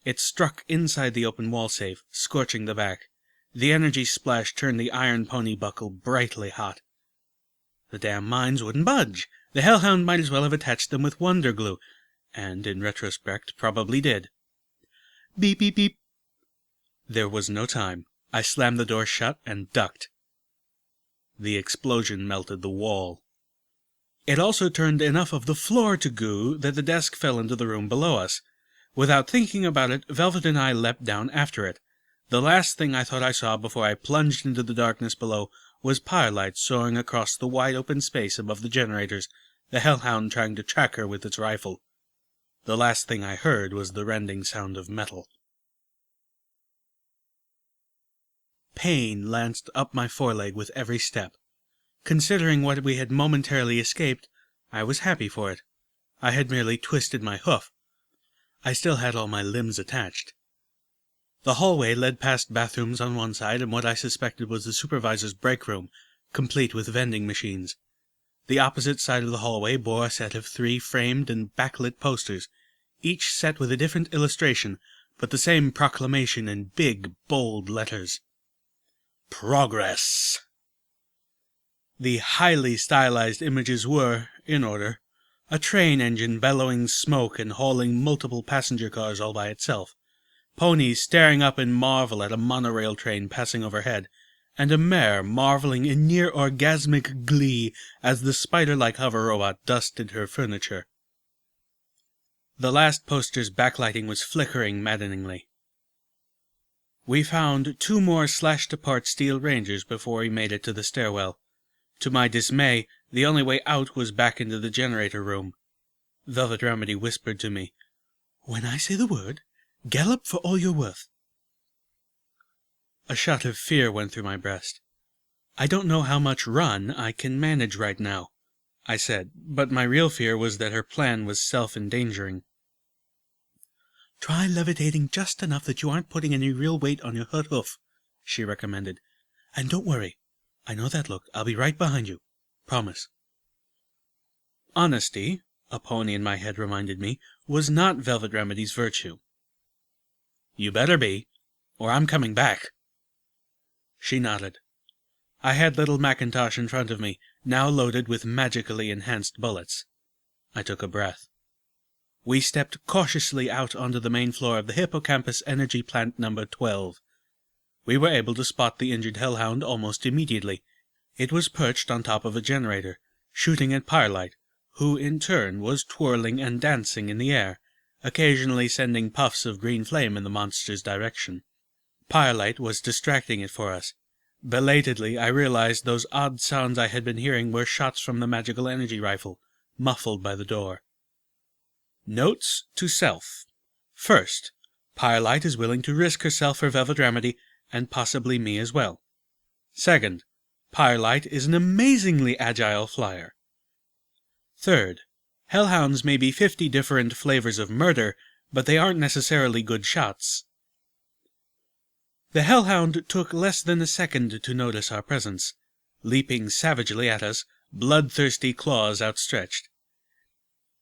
It struck inside the open wall safe, scorching the back. The energy splash turned the iron pony buckle brightly hot. The damn mines wouldn't budge. The hellhound might as well have attached them with wonder glue, and in retrospect probably did. Beep, beep, beep. There was no time. I slammed the door shut and ducked. The explosion melted the wall. It also turned enough of the floor to goo that the desk fell into the room below us. Without thinking about it, Velvet and I leapt down after it. The last thing I thought I saw before I plunged into the darkness below was Firelight soaring across the wide open space above the generators, the hellhound trying to track her with its rifle. The last thing I heard was the rending sound of metal. Pain lanced up my foreleg with every step. Considering what we had momentarily escaped, I was happy for it. I had merely twisted my hoof. I still had all my limbs attached. The hallway led past bathrooms on one side and what I suspected was the supervisor's break room, complete with vending machines. The opposite side of the hallway bore a set of 3 framed and backlit posters, each set with a different illustration, but the same proclamation in big, bold letters. Progress. The highly stylized images were, in order, a train engine bellowing smoke and hauling multiple passenger cars all by itself, ponies staring up in marvel at a monorail train passing overhead, and a mare marveling in near orgasmic glee as the spider-like hover robot dusted her furniture. The last poster's backlighting was flickering maddeningly. We found 2 more slashed-apart steel rangers before we made it to the stairwell. To my dismay, the only way out was back into the generator room. Velvet Remedy whispered to me, "When I say the word, gallop for all you're worth." A shot of fear went through my breast. "I don't know how much run I can manage right now," I said, but my real fear was that her plan was self-endangering. "Try levitating just enough that you aren't putting any real weight on your hurt hoof," she recommended. "And don't worry. I know that look. I'll be right behind you. Promise." Honesty, a pony in my head reminded me, was not Velvet Remedy's virtue. "You better be, or I'm coming back." She nodded. I had little Macintosh in front of me, now loaded with magically enhanced bullets. I took a breath. We stepped cautiously out onto the main floor of the Hippocampus Energy Plant number 12. We were able to spot the injured hellhound almost immediately. It was perched on top of a generator, shooting at Firelight, who in turn was twirling and dancing in the air, occasionally sending puffs of green flame in the monster's direction. Firelight was distracting it for us. Belatedly, I realized those odd sounds I had been hearing were shots from the magical energy rifle, muffled by the door. Notes to self. First, Firelight is willing to risk herself for Velvet Remedy, and possibly me as well. Second, Firelight is an amazingly agile flyer. Third, hellhounds may be 50 different flavors of murder, but they aren't necessarily good shots. The hellhound took less than a second to notice our presence, leaping savagely at us, bloodthirsty claws outstretched.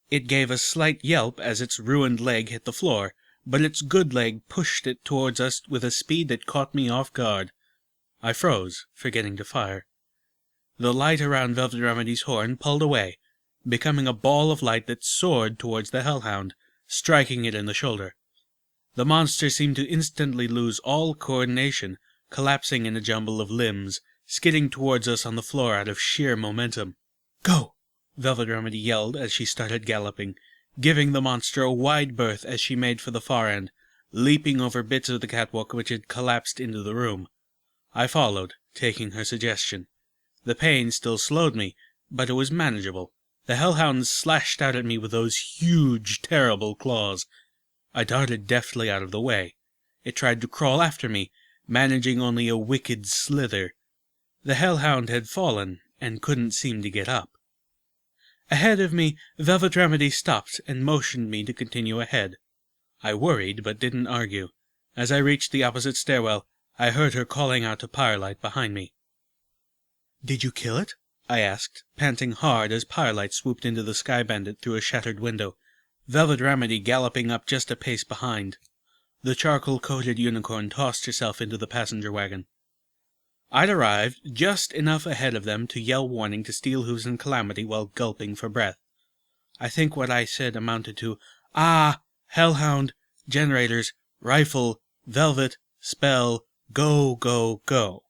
It gave a slight yelp as its ruined leg hit the floor, but its good leg pushed it towards us with a speed that caught me off guard. I froze, forgetting to fire. The light around Velvet Remedy's horn pulled away, becoming a ball of light that soared towards the hellhound, striking it in the shoulder. The monster seemed to instantly lose all coordination, collapsing in a jumble of limbs, skidding towards us on the floor out of sheer momentum. "Go!" Velvet Remedy yelled as she started galloping, giving the monster a wide berth as she made for the far end, leaping over bits of the catwalk which had collapsed into the room. I followed, taking her suggestion. The pain still slowed me, but it was manageable. The hellhound slashed out at me with those huge, terrible claws. I darted deftly out of the way. It tried to crawl after me, managing only a wicked slither. The hellhound had fallen, and couldn't seem to get up. Ahead of me, Velvet Remedy stopped and motioned me to continue ahead. I worried, but didn't argue. As I reached the opposite stairwell, I heard her calling out to Firelight behind me. "Did you kill it?" I asked, panting hard as Firelight swooped into the Sky Bandit through a shattered window, Velvet Remedy galloping up just a pace behind. The charcoal-coated unicorn tossed herself into the passenger wagon. I'd arrived just enough ahead of them to yell warning to Steelhooves and Calamity while gulping for breath. I think what I said amounted to, "Ah, Hellhound, generators, rifle, Velvet, spell, go, go, go."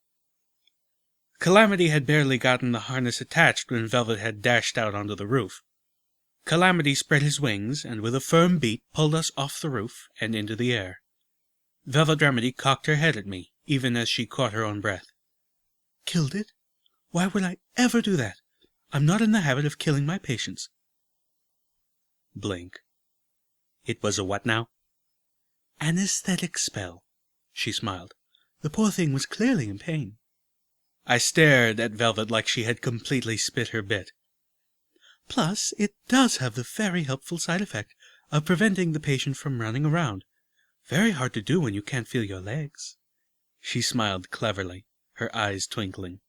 Calamity had barely gotten the harness attached when Velvet had dashed out onto the roof. Calamity spread his wings, and with a firm beat pulled us off the roof and into the air. Velvet Remedy cocked her head at me, even as she caught her own breath. "Killed it? Why would I ever do that? I'm not in the habit of killing my patients." Blink. It was a what now? "Anesthetic spell," she smiled. "The poor thing was clearly in pain." I stared at Velvet like she had completely spit her bit. "Plus, it does have the very helpful side effect of preventing the patient from running around. Very hard to do when you can't feel your legs." She smiled cleverly, her eyes twinkling.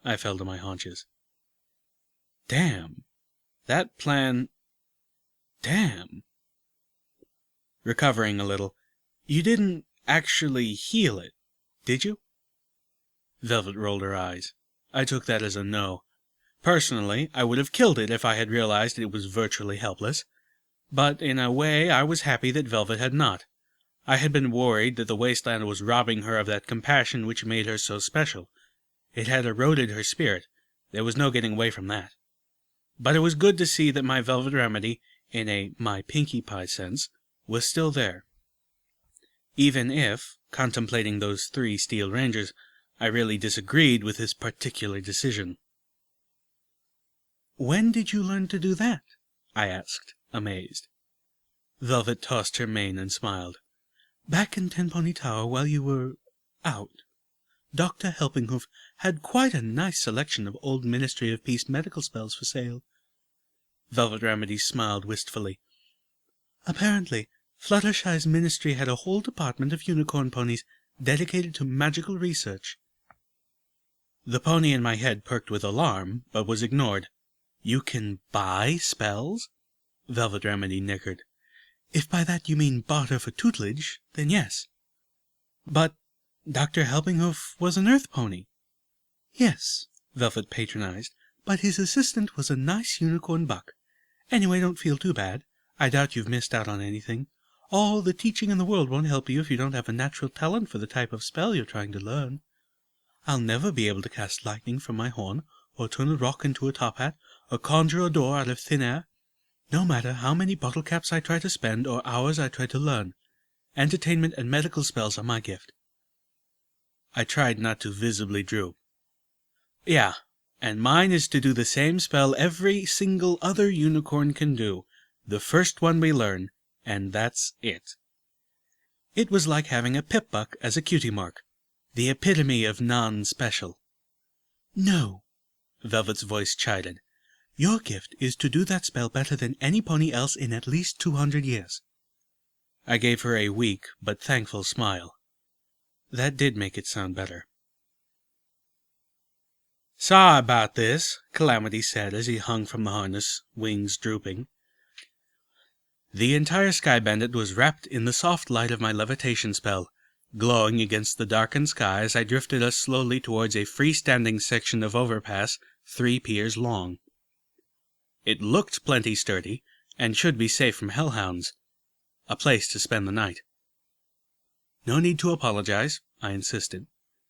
I fell to my haunches. Damn. That plan... Damn. Recovering a little, "You didn't actually heal it, did you?" Velvet rolled her eyes. I took that as a no. Personally, I would have killed it if I had realized it was virtually helpless. But in a way, I was happy that Velvet had not. I had been worried that the wasteland was robbing her of that compassion which made her so special. It had eroded her spirit. There was no getting away from that. But it was good to see that my Velvet Remedy, in a my Pinkie Pie sense, was still there. Even if, contemplating those 3 Steel Rangers, I really disagreed with his particular decision. "When did you learn to do that?" I asked, amazed. Velvet tossed her mane and smiled. "Back in Tenpony Tower while you were... out. Dr. Helpinghoof had quite a nice selection of old Ministry of Peace medical spells for sale." Velvet Remedy smiled wistfully. "Apparently, Fluttershy's ministry had a whole department of unicorn ponies dedicated to magical research." The pony in my head perked with alarm, but was ignored. "You can buy spells?" Velvet Remedy nickered. "If by that you mean barter for tutelage, then yes." "But Dr. Helpinghoof was an earth pony." "Yes," Velvet patronized, "but his assistant was a nice unicorn buck. Anyway, don't feel too bad. I doubt you've missed out on anything. All the teaching in the world won't help you if you don't have a natural talent for the type of spell you're trying to learn. I'll never be able to cast lightning from my horn, or turn a rock into a top hat, or conjure a door out of thin air. No matter how many bottle caps I try to spend, or hours I try to learn. Entertainment and medical spells are my gift." I tried not to visibly droop. "Yeah, and mine is to do the same spell every single other unicorn can do, the first one we learn, and that's it." It was like having a pip-buck as a cutie mark, the epitome of non-special. "No," Velvet's voice chided. "Your gift is to do that spell better than any pony else in at least 200 years. I gave her a weak but thankful smile. That did make it sound better. "Sorry about this," Calamity said as he hung from the harness, wings drooping. The entire Sky Bandit was wrapped in the soft light of my levitation spell, glowing against the darkened sky as I drifted us slowly towards a freestanding section of overpass 3 piers long. It looked plenty sturdy, and should be safe from hellhounds. A place to spend the night. "No need to apologize," I insisted.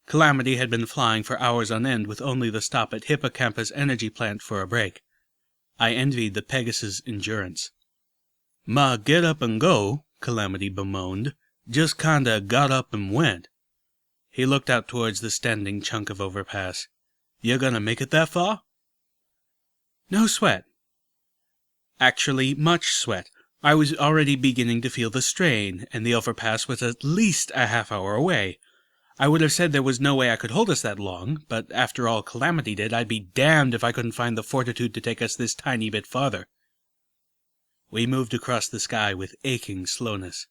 Calamity had been flying for hours on end with only the stop at Hippocampus Energy Plant for a break. I envied the Pegasus' endurance. "My get up and go," Calamity bemoaned, "just kinda got up and went." He looked out towards the standing chunk of overpass. "You gonna make it that far?" "No sweat." Actually, much sweat. I was already beginning to feel the strain, and the overpass was at least a half-hour away. I would have said there was no way I could hold us that long, but after all Calamity did, I'd be damned if I couldn't find the fortitude to take us this tiny bit farther. We moved across the sky with aching slowness.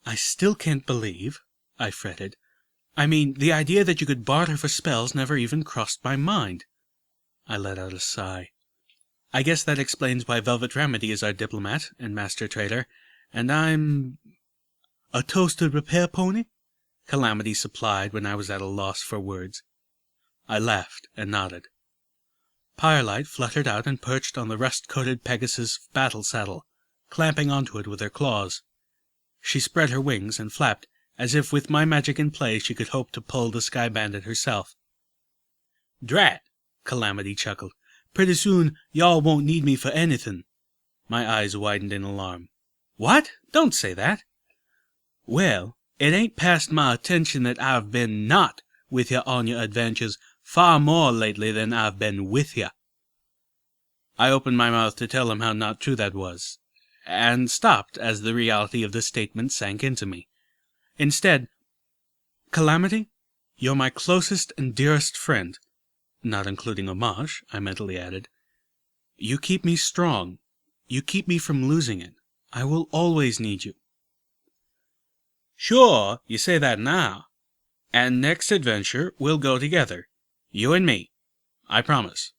"I still can't believe," I fretted. "I mean, the idea that you could barter for spells never even crossed my mind." I let out a sigh. I guess that explains why Velvet Remedy is our diplomat and master trader, and I'm a toasted repair pony? Calamity supplied when I was at a loss for words. I laughed and nodded. Firelight fluttered out and perched on the rust-coated Pegasus' battle saddle, clamping onto it with her claws. She spread her wings and flapped, as if with my magic in play she could hope to pull the Sky Bandit herself. "Drat!" Calamity chuckled. "Pretty soon y'all won't need me for anything." My eyes widened in alarm. "What? Don't say that." "Well, it ain't past my attention that I've been not with you on your adventures far more lately than I've been with you." I opened my mouth to tell him how not true that was, and stopped as the reality of the statement sank into me. Instead, "Calamity, you're my closest and dearest friend," not including Homage, I mentally added. "You keep me strong. You keep me from losing it. I will always need you." "Sure, you say that now. And next adventure we'll go together. You and me. I promise."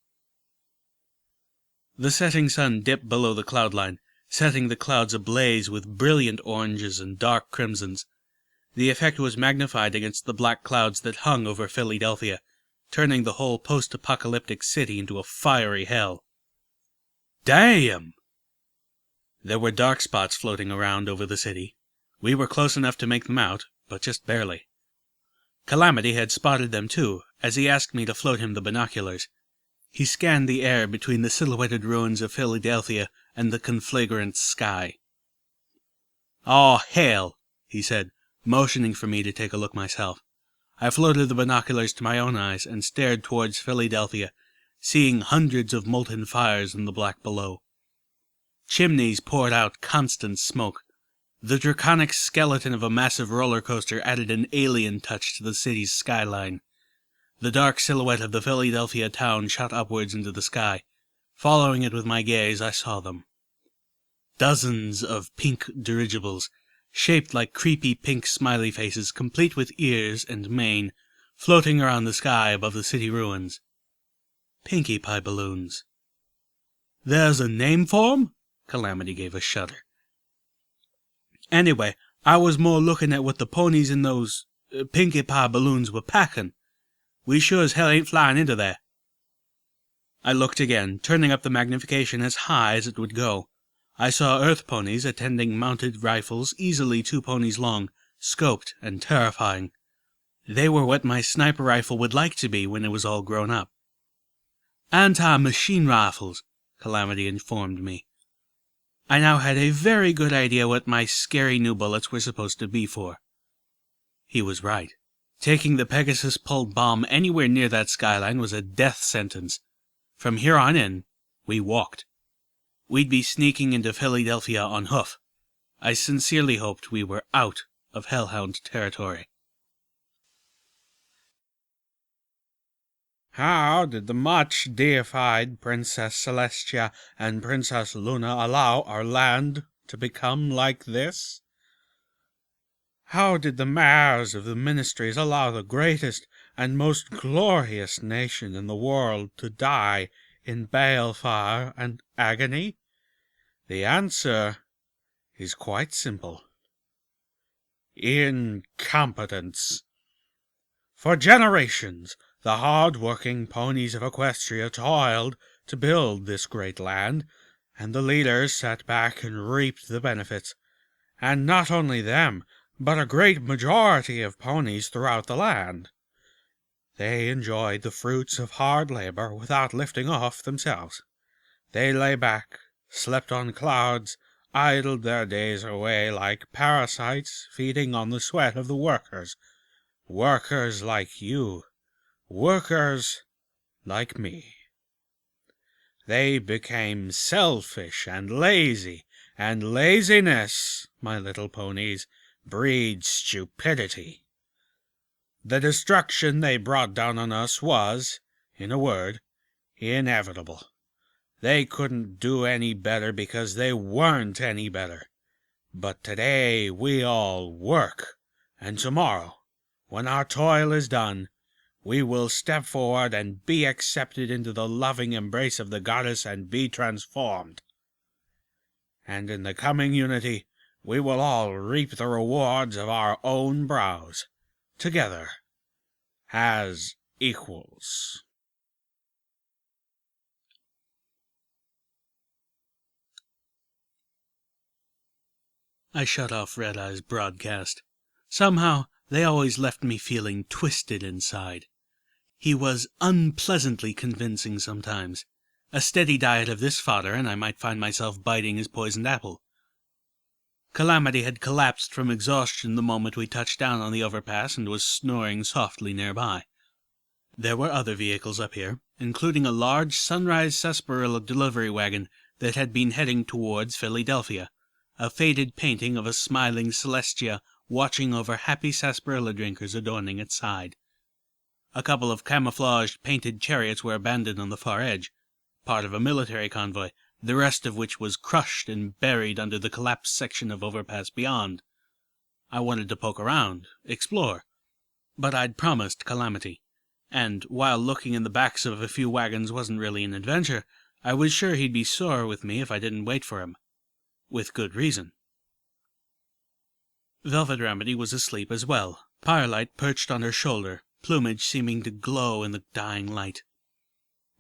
The setting sun dipped below the cloud line, setting the clouds ablaze with brilliant oranges and dark crimsons. The effect was magnified against the black clouds that hung over Philadelphia, turning the whole post-apocalyptic city into a fiery hell. Damn! There were dark spots floating around over the city. We were close enough to make them out, but just barely. Calamity had spotted them too, as he asked me to float him the binoculars. He scanned the air between the silhouetted ruins of Philadelphia and the conflagrant sky. "Oh, hell," he said, motioning for me to take a look myself. I floated the binoculars to my own eyes and stared towards Philadelphia, seeing hundreds of molten fires in the black below. Chimneys poured out constant smoke. The draconic skeleton of a massive roller coaster added an alien touch to the city's skyline. The dark silhouette of the Philadelphia town shot upwards into the sky. Following it with my gaze, I saw them. Dozens of pink dirigibles, shaped like creepy pink smiley faces, complete with ears and mane, floating around the sky above the city ruins. Pinkie Pie balloons. "There's a name for 'em?" Calamity gave a shudder. "Anyway, I was more looking at what the ponies in those Pinkie Pie balloons were packing. We sure as hell ain't flying into there." I looked again, turning up the magnification as high as it would go. I saw earth ponies attending mounted rifles easily 2 ponies long, scoped and terrifying. They were what my sniper rifle would like to be when it was all grown up. "Anti-machine rifles," Calamity informed me. I now had a very good idea what my scary new bullets were supposed to be for. He was right. Taking the Pegasus-pulled bomb anywhere near that skyline was a death sentence. From here on in, we walked. We'd be sneaking into Philadelphia on hoof. I sincerely hoped we were out of Hellhound territory. How did the much deified Princess Celestia and Princess Luna allow our land to become like this? How did the mayors of the ministries allow the greatest and most glorious nation in the world to die in balefire and agony? The answer is quite simple. Incompetence. For generations, the hard-working ponies of Equestria toiled to build this great land, and the leaders sat back and reaped the benefits. And not only them, but a great majority of ponies throughout the land. They enjoyed the fruits of hard labor without lifting off themselves. They lay back, slept on clouds, idled their days away like parasites feeding on the sweat of the workers. Workers like you. Workers like me. They became selfish and lazy, and laziness, my little ponies, breeds stupidity. The destruction they brought down on us was, in a word, inevitable. They couldn't do any better because they weren't any better. But today we all work, and tomorrow, when our toil is done, we will step forward and be accepted into the loving embrace of the goddess and be transformed. And in the coming unity, we will all reap the rewards of our own brows, together, as equals. I shut off Red Eye's broadcast. Somehow, they always left me feeling twisted inside. He was unpleasantly convincing sometimes. A steady diet of this fodder, and I might find myself biting his poisoned apple. Calamity had collapsed from exhaustion the moment we touched down on the overpass and was snoring softly nearby. There were other vehicles up here, including a large Sunrise Sarsaparilla delivery wagon that had been heading towards Philadelphia, a faded painting of a smiling Celestia watching over happy sarsaparilla drinkers adorning its side. A couple of camouflaged painted chariots were abandoned on the far edge, part of a military convoy, the rest of which was crushed and buried under the collapsed section of overpass beyond. I wanted to poke around, explore, but I'd promised Calamity, and while looking in the backs of a few wagons wasn't really an adventure, I was sure he'd be sore with me if I didn't wait for him. With good reason. Velvet Remedy was asleep as well, firelight perched on her shoulder, plumage seeming to glow in the dying light.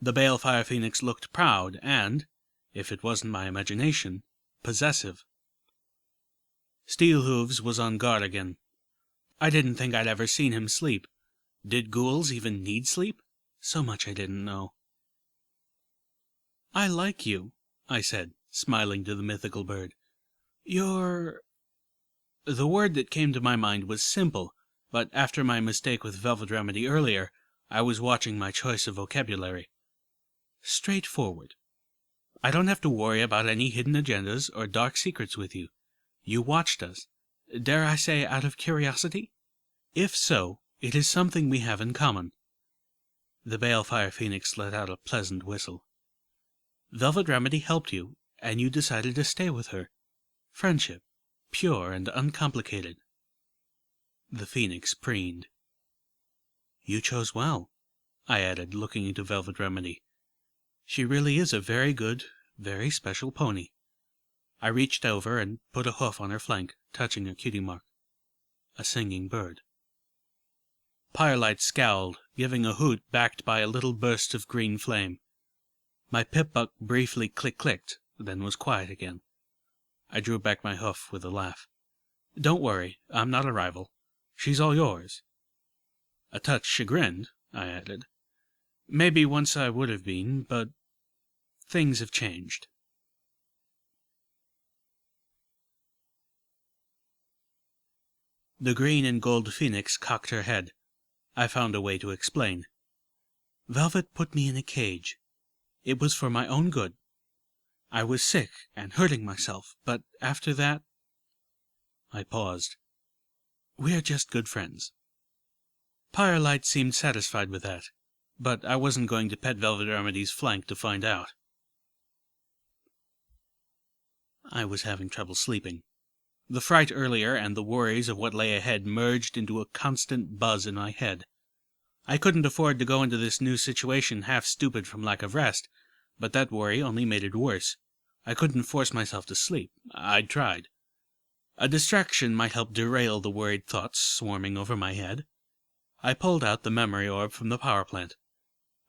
The Balefire Phoenix looked proud and, if it wasn't my imagination, possessive. Steelhooves was on guard again. I didn't think I'd ever seen him sleep. Did ghouls even need sleep? So much I didn't know. "I like you," I said, smiling to the mythical bird. "You're—" The word that came to my mind was simple, but after my mistake with Velvet Remedy earlier, I was watching my choice of vocabulary. Straightforward. I don't have to worry about any hidden agendas or dark secrets with you. You watched us. Dare I say out of curiosity? If so, it is something we have in common." The Balefire Phoenix let out a pleasant whistle. "Velvet Remedy helped you, and you decided to stay with her. Friendship, pure and uncomplicated." The Phoenix preened. "You chose well," I added, looking into Velvet Remedy. "She really is a very good, very special pony." I reached over and put a hoof on her flank, touching a cutie mark. A singing bird. Firelight scowled, giving a hoot backed by a little burst of green flame. My pip-buck briefly click-clicked, then was quiet again. I drew back my hoof with a laugh. "Don't worry, I'm not a rival. She's all yours." A touch chagrined, I added. "Maybe once I would have been, but things have changed." The green and gold phoenix cocked her head. I found a way to explain. "Velvet put me in a cage. It was for my own good. I was sick and hurting myself, but after that—" I paused. "We're just good friends." Firelight seemed satisfied with that, but I wasn't going to pet Velvet Remedy's flank to find out. I was having trouble sleeping. The fright earlier and the worries of what lay ahead merged into a constant buzz in my head. I couldn't afford to go into this new situation half stupid from lack of rest, but that worry only made it worse. I couldn't force myself to sleep. I'd tried. A distraction might help derail the worried thoughts swarming over my head. I pulled out the memory orb from the power plant.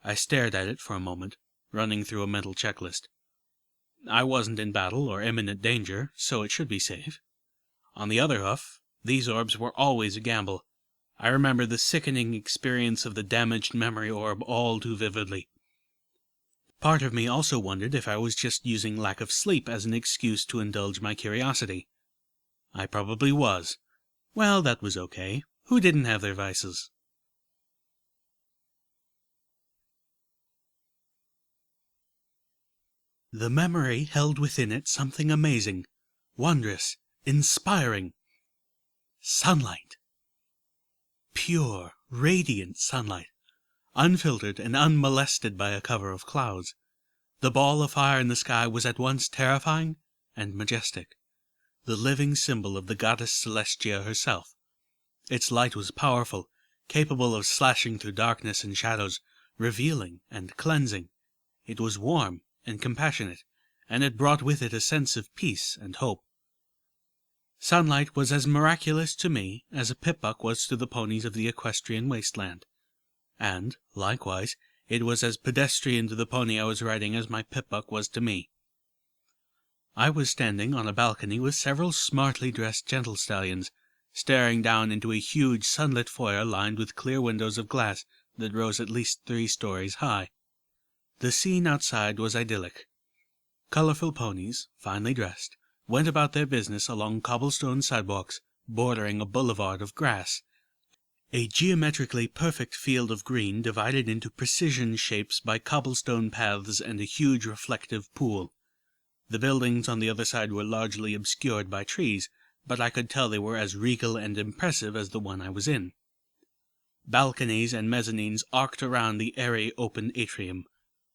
I stared at it for a moment, running through a mental checklist. I wasn't in battle or imminent danger, so it should be safe. On the other hoof, these orbs were always a gamble. I remember the sickening experience of the damaged memory orb all too vividly. Part of me also wondered if I was just using lack of sleep as an excuse to indulge my curiosity. I probably was. Well, that was okay. Who didn't have their vices? The memory held within it something amazing, wondrous, inspiring. Sunlight. Pure, radiant sunlight, unfiltered and unmolested by a cover of clouds. The ball of fire in the sky was at once terrifying and majestic, the living symbol of the goddess Celestia herself. Its light was powerful, capable of slashing through darkness and shadows, revealing and cleansing. It was warm and compassionate, and it brought with it a sense of peace and hope. Sunlight was as miraculous to me as a pipbuck was to the ponies of the equestrian wasteland, and, likewise, it was as pedestrian to the pony I was riding as my pipbuck was to me. I was standing on a balcony with several smartly dressed gentle stallions, staring down into a huge sunlit foyer lined with clear windows of glass that rose at least 3 stories high. The scene outside was idyllic. Colorful ponies, finely dressed, went about their business along cobblestone sidewalks bordering a boulevard of grass, a geometrically perfect field of green divided into precision shapes by cobblestone paths and a huge reflective pool. The buildings on the other side were largely obscured by trees, but I could tell they were as regal and impressive as the one I was in. Balconies and mezzanines arced around the airy open atrium.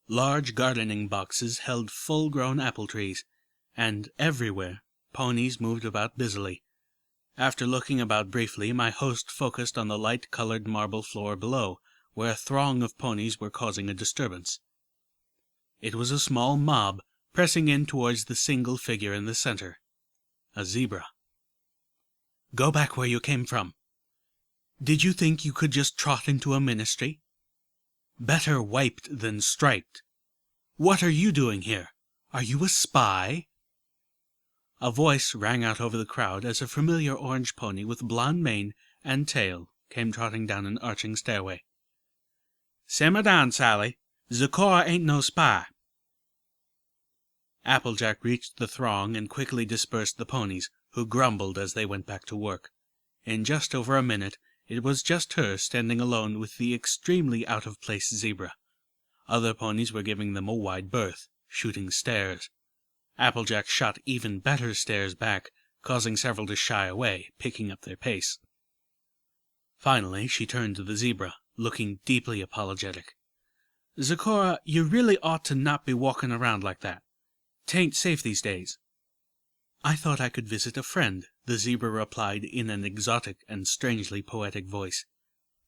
Large gardening boxes held full-grown apple trees, and everywhere ponies moved about busily. After looking about briefly, my host focused on the light-colored marble floor below, where a throng of ponies were causing a disturbance. It was a small mob, pressing in towards the single figure in the center, a zebra. "Go back where you came from. Did you think you could just trot into a ministry? Better wiped than striped. What are you doing here? Are you a spy?" A voice rang out over the crowd as a familiar orange pony with blonde mane and tail came trotting down an arching stairway. "Simmer down, Sally. Zecora ain't no spy." Applejack reached the throng and quickly dispersed the ponies, who grumbled as they went back to work. In just over a minute, it was just her standing alone with the extremely out-of-place zebra. Other ponies were giving them a wide berth, shooting stares. Applejack shot even better stares back, causing several to shy away, picking up their pace. Finally, she turned to the zebra, looking deeply apologetic. "Zecora, you really ought to not be walking around like that. 'Tain't safe these days." "I thought I could visit a friend," the zebra replied in an exotic and strangely poetic voice.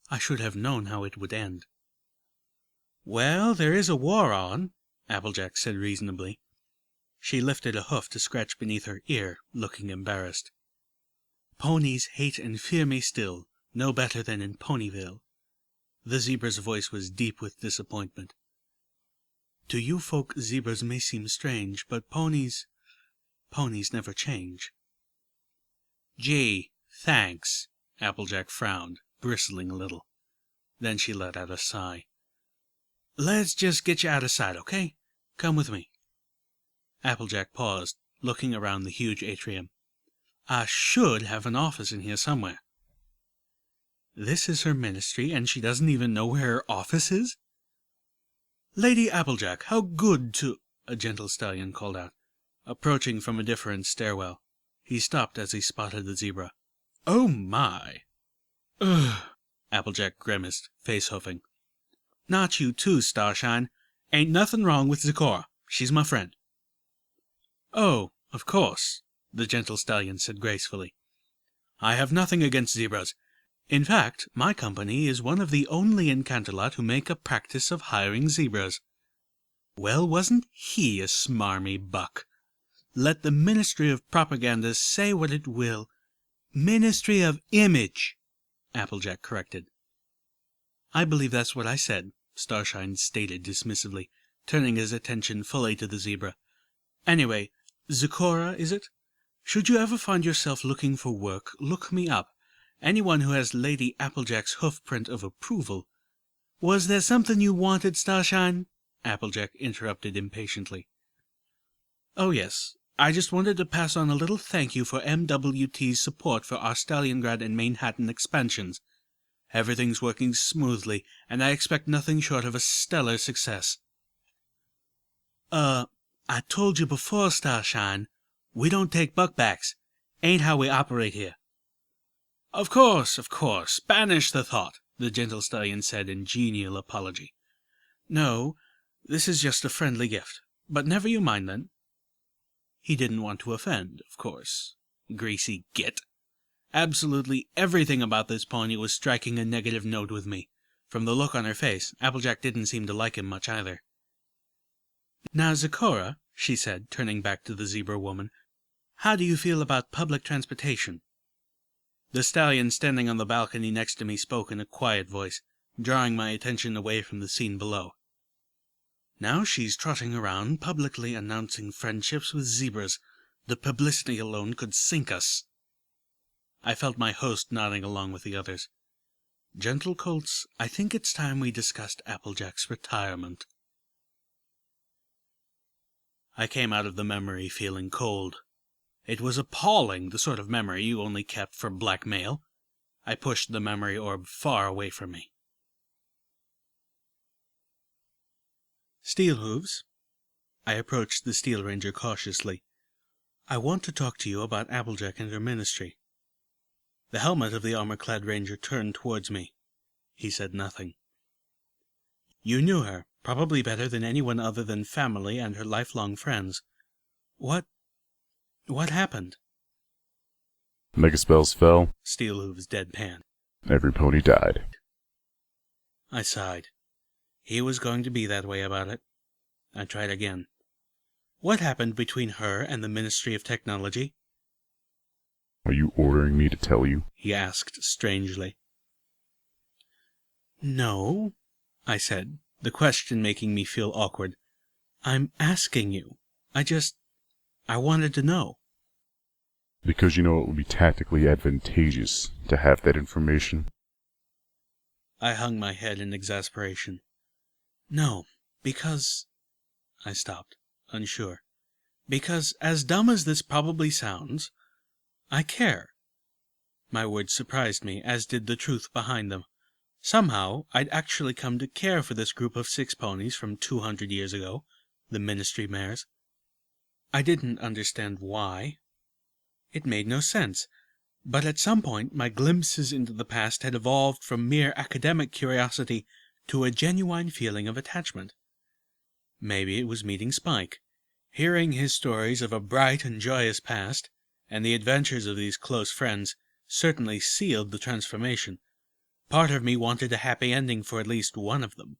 "I should have known how it would end." "Well, there is a war on," Applejack said reasonably. She lifted a hoof to scratch beneath her ear, looking embarrassed. "Ponies hate and fear me still, no better than in Ponyville." The zebra's voice was deep with disappointment. "To you folk, zebras may seem strange, but ponies never change." "Gee, thanks." Applejack frowned, bristling a little. Then she let out a sigh. "Let's just get you out of sight, okay? Come with me." Applejack paused, looking around the huge atrium. "I should have an office in here somewhere." "This is her ministry, and she doesn't even know where her office is?" "Lady Applejack, how good to—" a gentle stallion called out, approaching from a different stairwell. He stopped as he spotted the zebra. "Oh, my!" "Ugh!" Applejack grimaced, face-huffing. "Not you too, Starshine. Ain't nothing wrong with Zecora. She's my friend." "Oh, of course," the gentle stallion said gracefully. "I have nothing against zebras. In fact, my company is one of the only in Canterlot who make a practice of hiring zebras." Well, wasn't he a smarmy buck? Let the Ministry of Propaganda say what it will. Ministry of Image, Applejack corrected. "I believe that's what I said," Starshine stated dismissively, turning his attention fully to the zebra. "Anyway, Zecora, is it? Should you ever find yourself looking for work, look me up. Anyone who has Lady Applejack's hoofprint of approval—" "Was there something you wanted, Starshine?" Applejack interrupted impatiently. "Oh, yes. I just wanted to pass on a little thank you for MWT's support for our Stalliongrad and Manhattan expansions. Everything's working smoothly, and I expect nothing short of a stellar success." I told you before, Starshine, we don't take buckbacks. Ain't how we operate here." Of course. Banish the thought," the gentle stallion said in genial apology. "No, this is just a friendly gift. But never you mind, then." He didn't want to offend, of course. Greasy git. Absolutely everything about this pony was striking a negative note with me. From the look on her face, Applejack didn't seem to like him much either. "Now, Zecora," she said, turning back to the zebra woman, "how do you feel about public transportation?" The stallion standing on the balcony next to me spoke in a quiet voice, drawing my attention away from the scene below. "Now she's trotting around, publicly announcing friendships with zebras. The publicity alone could sink us." I felt my host nodding along with the others. "Gentle colts, I think it's time we discussed Applejack's retirement." I came out of the memory feeling cold. It was appalling, the sort of memory you only kept for blackmail. I pushed the memory orb far away from me. "Steelhooves," I approached the Steel Ranger cautiously. "I want to talk to you about Applejack and her ministry." The helmet of the armor-clad ranger turned towards me. He said nothing. "You knew her, probably better than anyone other than family and her lifelong friends. What happened?" Megaspells fell. Steelhooves deadpan. Every pony died. I sighed. He was going to be that way about it. I tried again. "What happened between her and the Ministry of Technology?" Are you ordering me to tell you? He asked strangely. "No," I said, the question making me feel awkward. "I'm asking you. I wanted to know." Because you know it would be tactically advantageous to have that information. I hung my head in exasperation. "No, because—" I stopped, unsure. "Because, as dumb as this probably sounds, I care." My words surprised me, as did the truth behind them. Somehow, I'd actually come to care for this group of 6 ponies from 200 years ago, the Ministry mares. I didn't understand why. It made no sense, but at some point my glimpses into the past had evolved from mere academic curiosity to a genuine feeling of attachment. Maybe it was meeting Spike, hearing his stories of a bright and joyous past, and the adventures of these close friends certainly sealed the transformation. Part of me wanted a happy ending for at least one of them.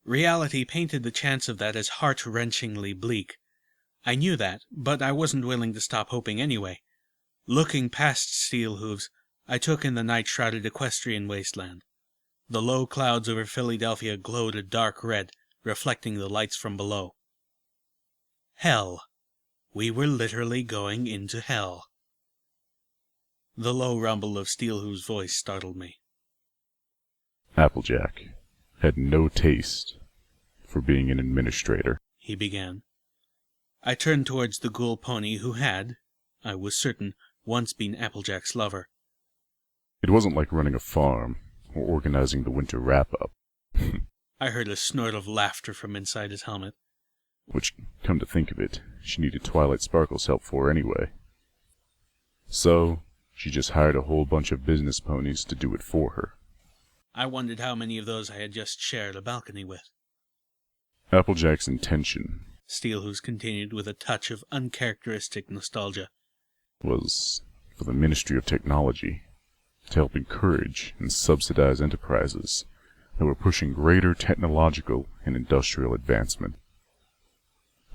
Reality painted the chance of that as heart-wrenchingly bleak. I knew that, but I wasn't willing to stop hoping anyway. Looking past Steelhooves, I took in the night-shrouded equestrian wasteland. The low clouds over Philadelphia glowed a dark red, reflecting the lights from below. Hell. We were literally going into hell. The low rumble of Steelhooves' voice startled me. Applejack had no taste for being an administrator, he began. I turned towards the ghoul pony who had, I was certain, once been Applejack's lover. It wasn't like running a farm or organizing the winter wrap-up. I heard a snort of laughter from inside his helmet. Which, come to think of it, she needed Twilight Sparkle's help for anyway. So, she just hired a whole bunch of business ponies to do it for her. I wondered how many of those I had just shared a balcony with. Applejack's intention, Steelhooves continued with a touch of uncharacteristic nostalgia, was for the Ministry of Technology to help encourage and subsidize enterprises that were pushing greater technological and industrial advancement.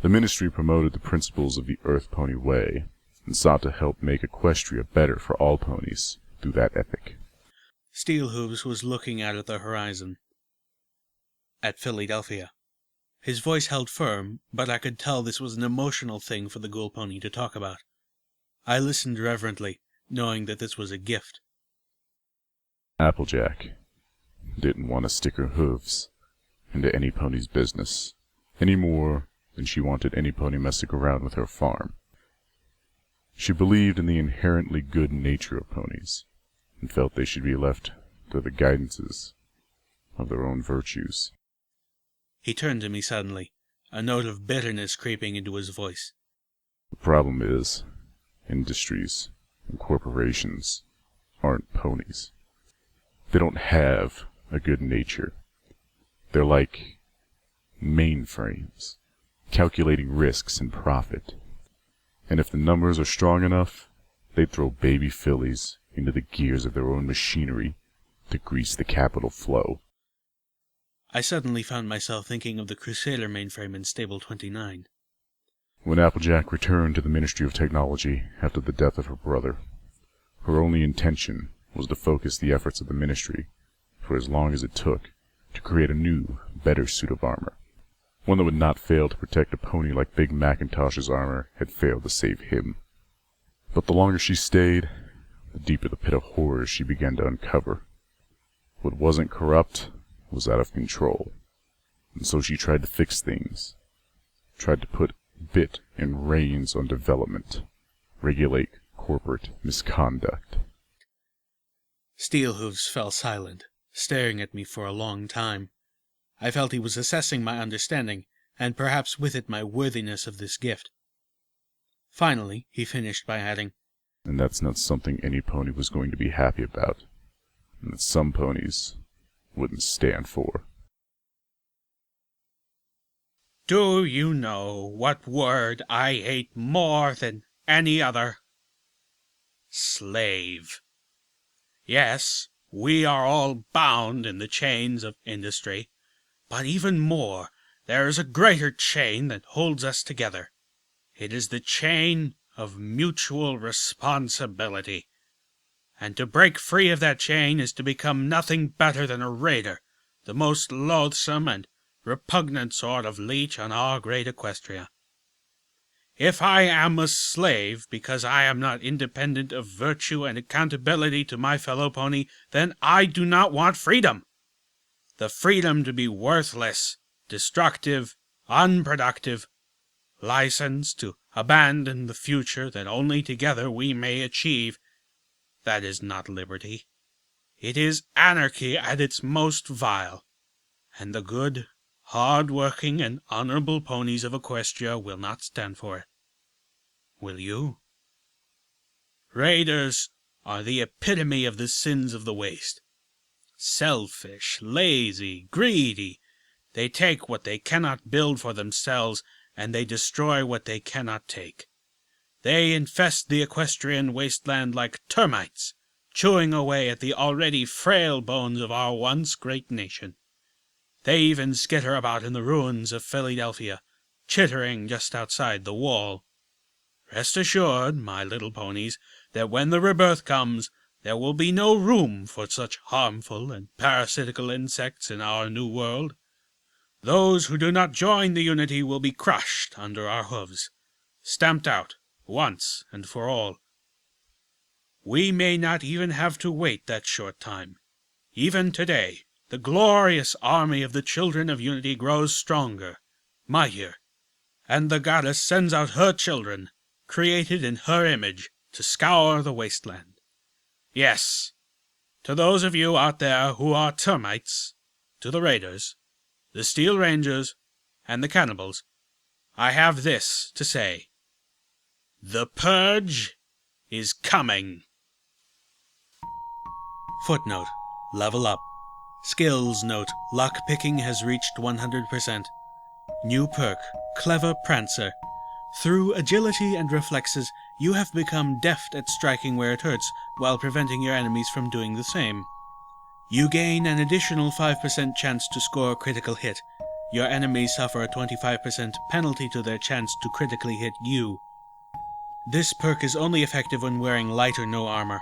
The ministry promoted the principles of the Earth Pony Way and sought to help make Equestria better for all ponies through that ethic. Steelhooves was looking out at the horizon. At Philadelphia. His voice held firm, but I could tell this was an emotional thing for the ghoul pony to talk about. I listened reverently, knowing that this was a gift. Applejack didn't want to stick her hooves into any pony's business, any more than she wanted any pony messing around with her farm. She believed in the inherently good nature of ponies, and felt they should be left to the guidances of their own virtues. He turned to me suddenly, a note of bitterness creeping into his voice. The problem is, industries and corporations aren't ponies. They don't have a good nature. They're like mainframes, calculating risks and profit. And if the numbers are strong enough, they'd throw baby fillies into the gears of their own machinery to grease the capital flow. I suddenly found myself thinking of the Crusader mainframe in Stable 29. When Applejack returned to the Ministry of Technology after the death of her brother, her only intention was to focus the efforts of the Ministry, for as long as it took, to create a new, better suit of armor. One that would not fail to protect a pony like Big Macintosh's armor had failed to save him. But the longer she stayed, the deeper the pit of horrors she began to uncover. What wasn't corrupt was out of control, and so she tried to fix things, tried to put bit and reins on development, regulate corporate misconduct. Steelhooves fell silent, staring at me for a long time. I felt he was assessing my understanding, and perhaps with it my worthiness of this gift. Finally, he finished by adding, And that's not something any pony was going to be happy about, and that some ponies wouldn't stand for. Do you know what word I hate more than any other? Slave. Yes, we are all bound in the chains of industry, but even more, there is a greater chain that holds us together. It is the chain of mutual responsibility. And to break free of that chain is to become nothing better than a raider, the most loathsome and repugnant sort of leech on our great Equestria. If I am a slave because I am not independent of virtue and accountability to my fellow pony, then I do not want freedom. The freedom to be worthless, destructive, unproductive, license to abandon the future that only together we may achieve, that is not liberty. It is anarchy at its most vile, and the good, hard-working, and honorable ponies of Equestria will not stand for it. Will you? Raiders are the epitome of the sins of the waste. Selfish, lazy, greedy, they take what they cannot build for themselves, and they destroy what they cannot take. They infest the equestrian wasteland like termites, chewing away at the already frail bones of our once great nation. They even skitter about in the ruins of Philadelphia, chittering just outside the wall. Rest assured, my little ponies, that when the rebirth comes, there will be no room for such harmful and parasitical insects in our new world. Those who do not join the unity will be crushed under our hooves, stamped out, once and for all. We may not even have to wait that short time. Even today, the glorious army of the children of unity grows stronger, mightier, and the goddess sends out her children, created in her image, to scour the wasteland. Yes, to those of you out there who are termites, to the raiders, the steel rangers, and the cannibals, I have this to say. The purge is coming. Footnote: Level up. Skills note: Lockpicking has reached 100%. New perk: Clever Prancer. Through agility and reflexes, you have become deft at striking where it hurts, while preventing your enemies from doing the same. You gain an additional 5% chance to score a critical hit. Your enemies suffer a 25% penalty to their chance to critically hit you. This perk is only effective when wearing light or no armor.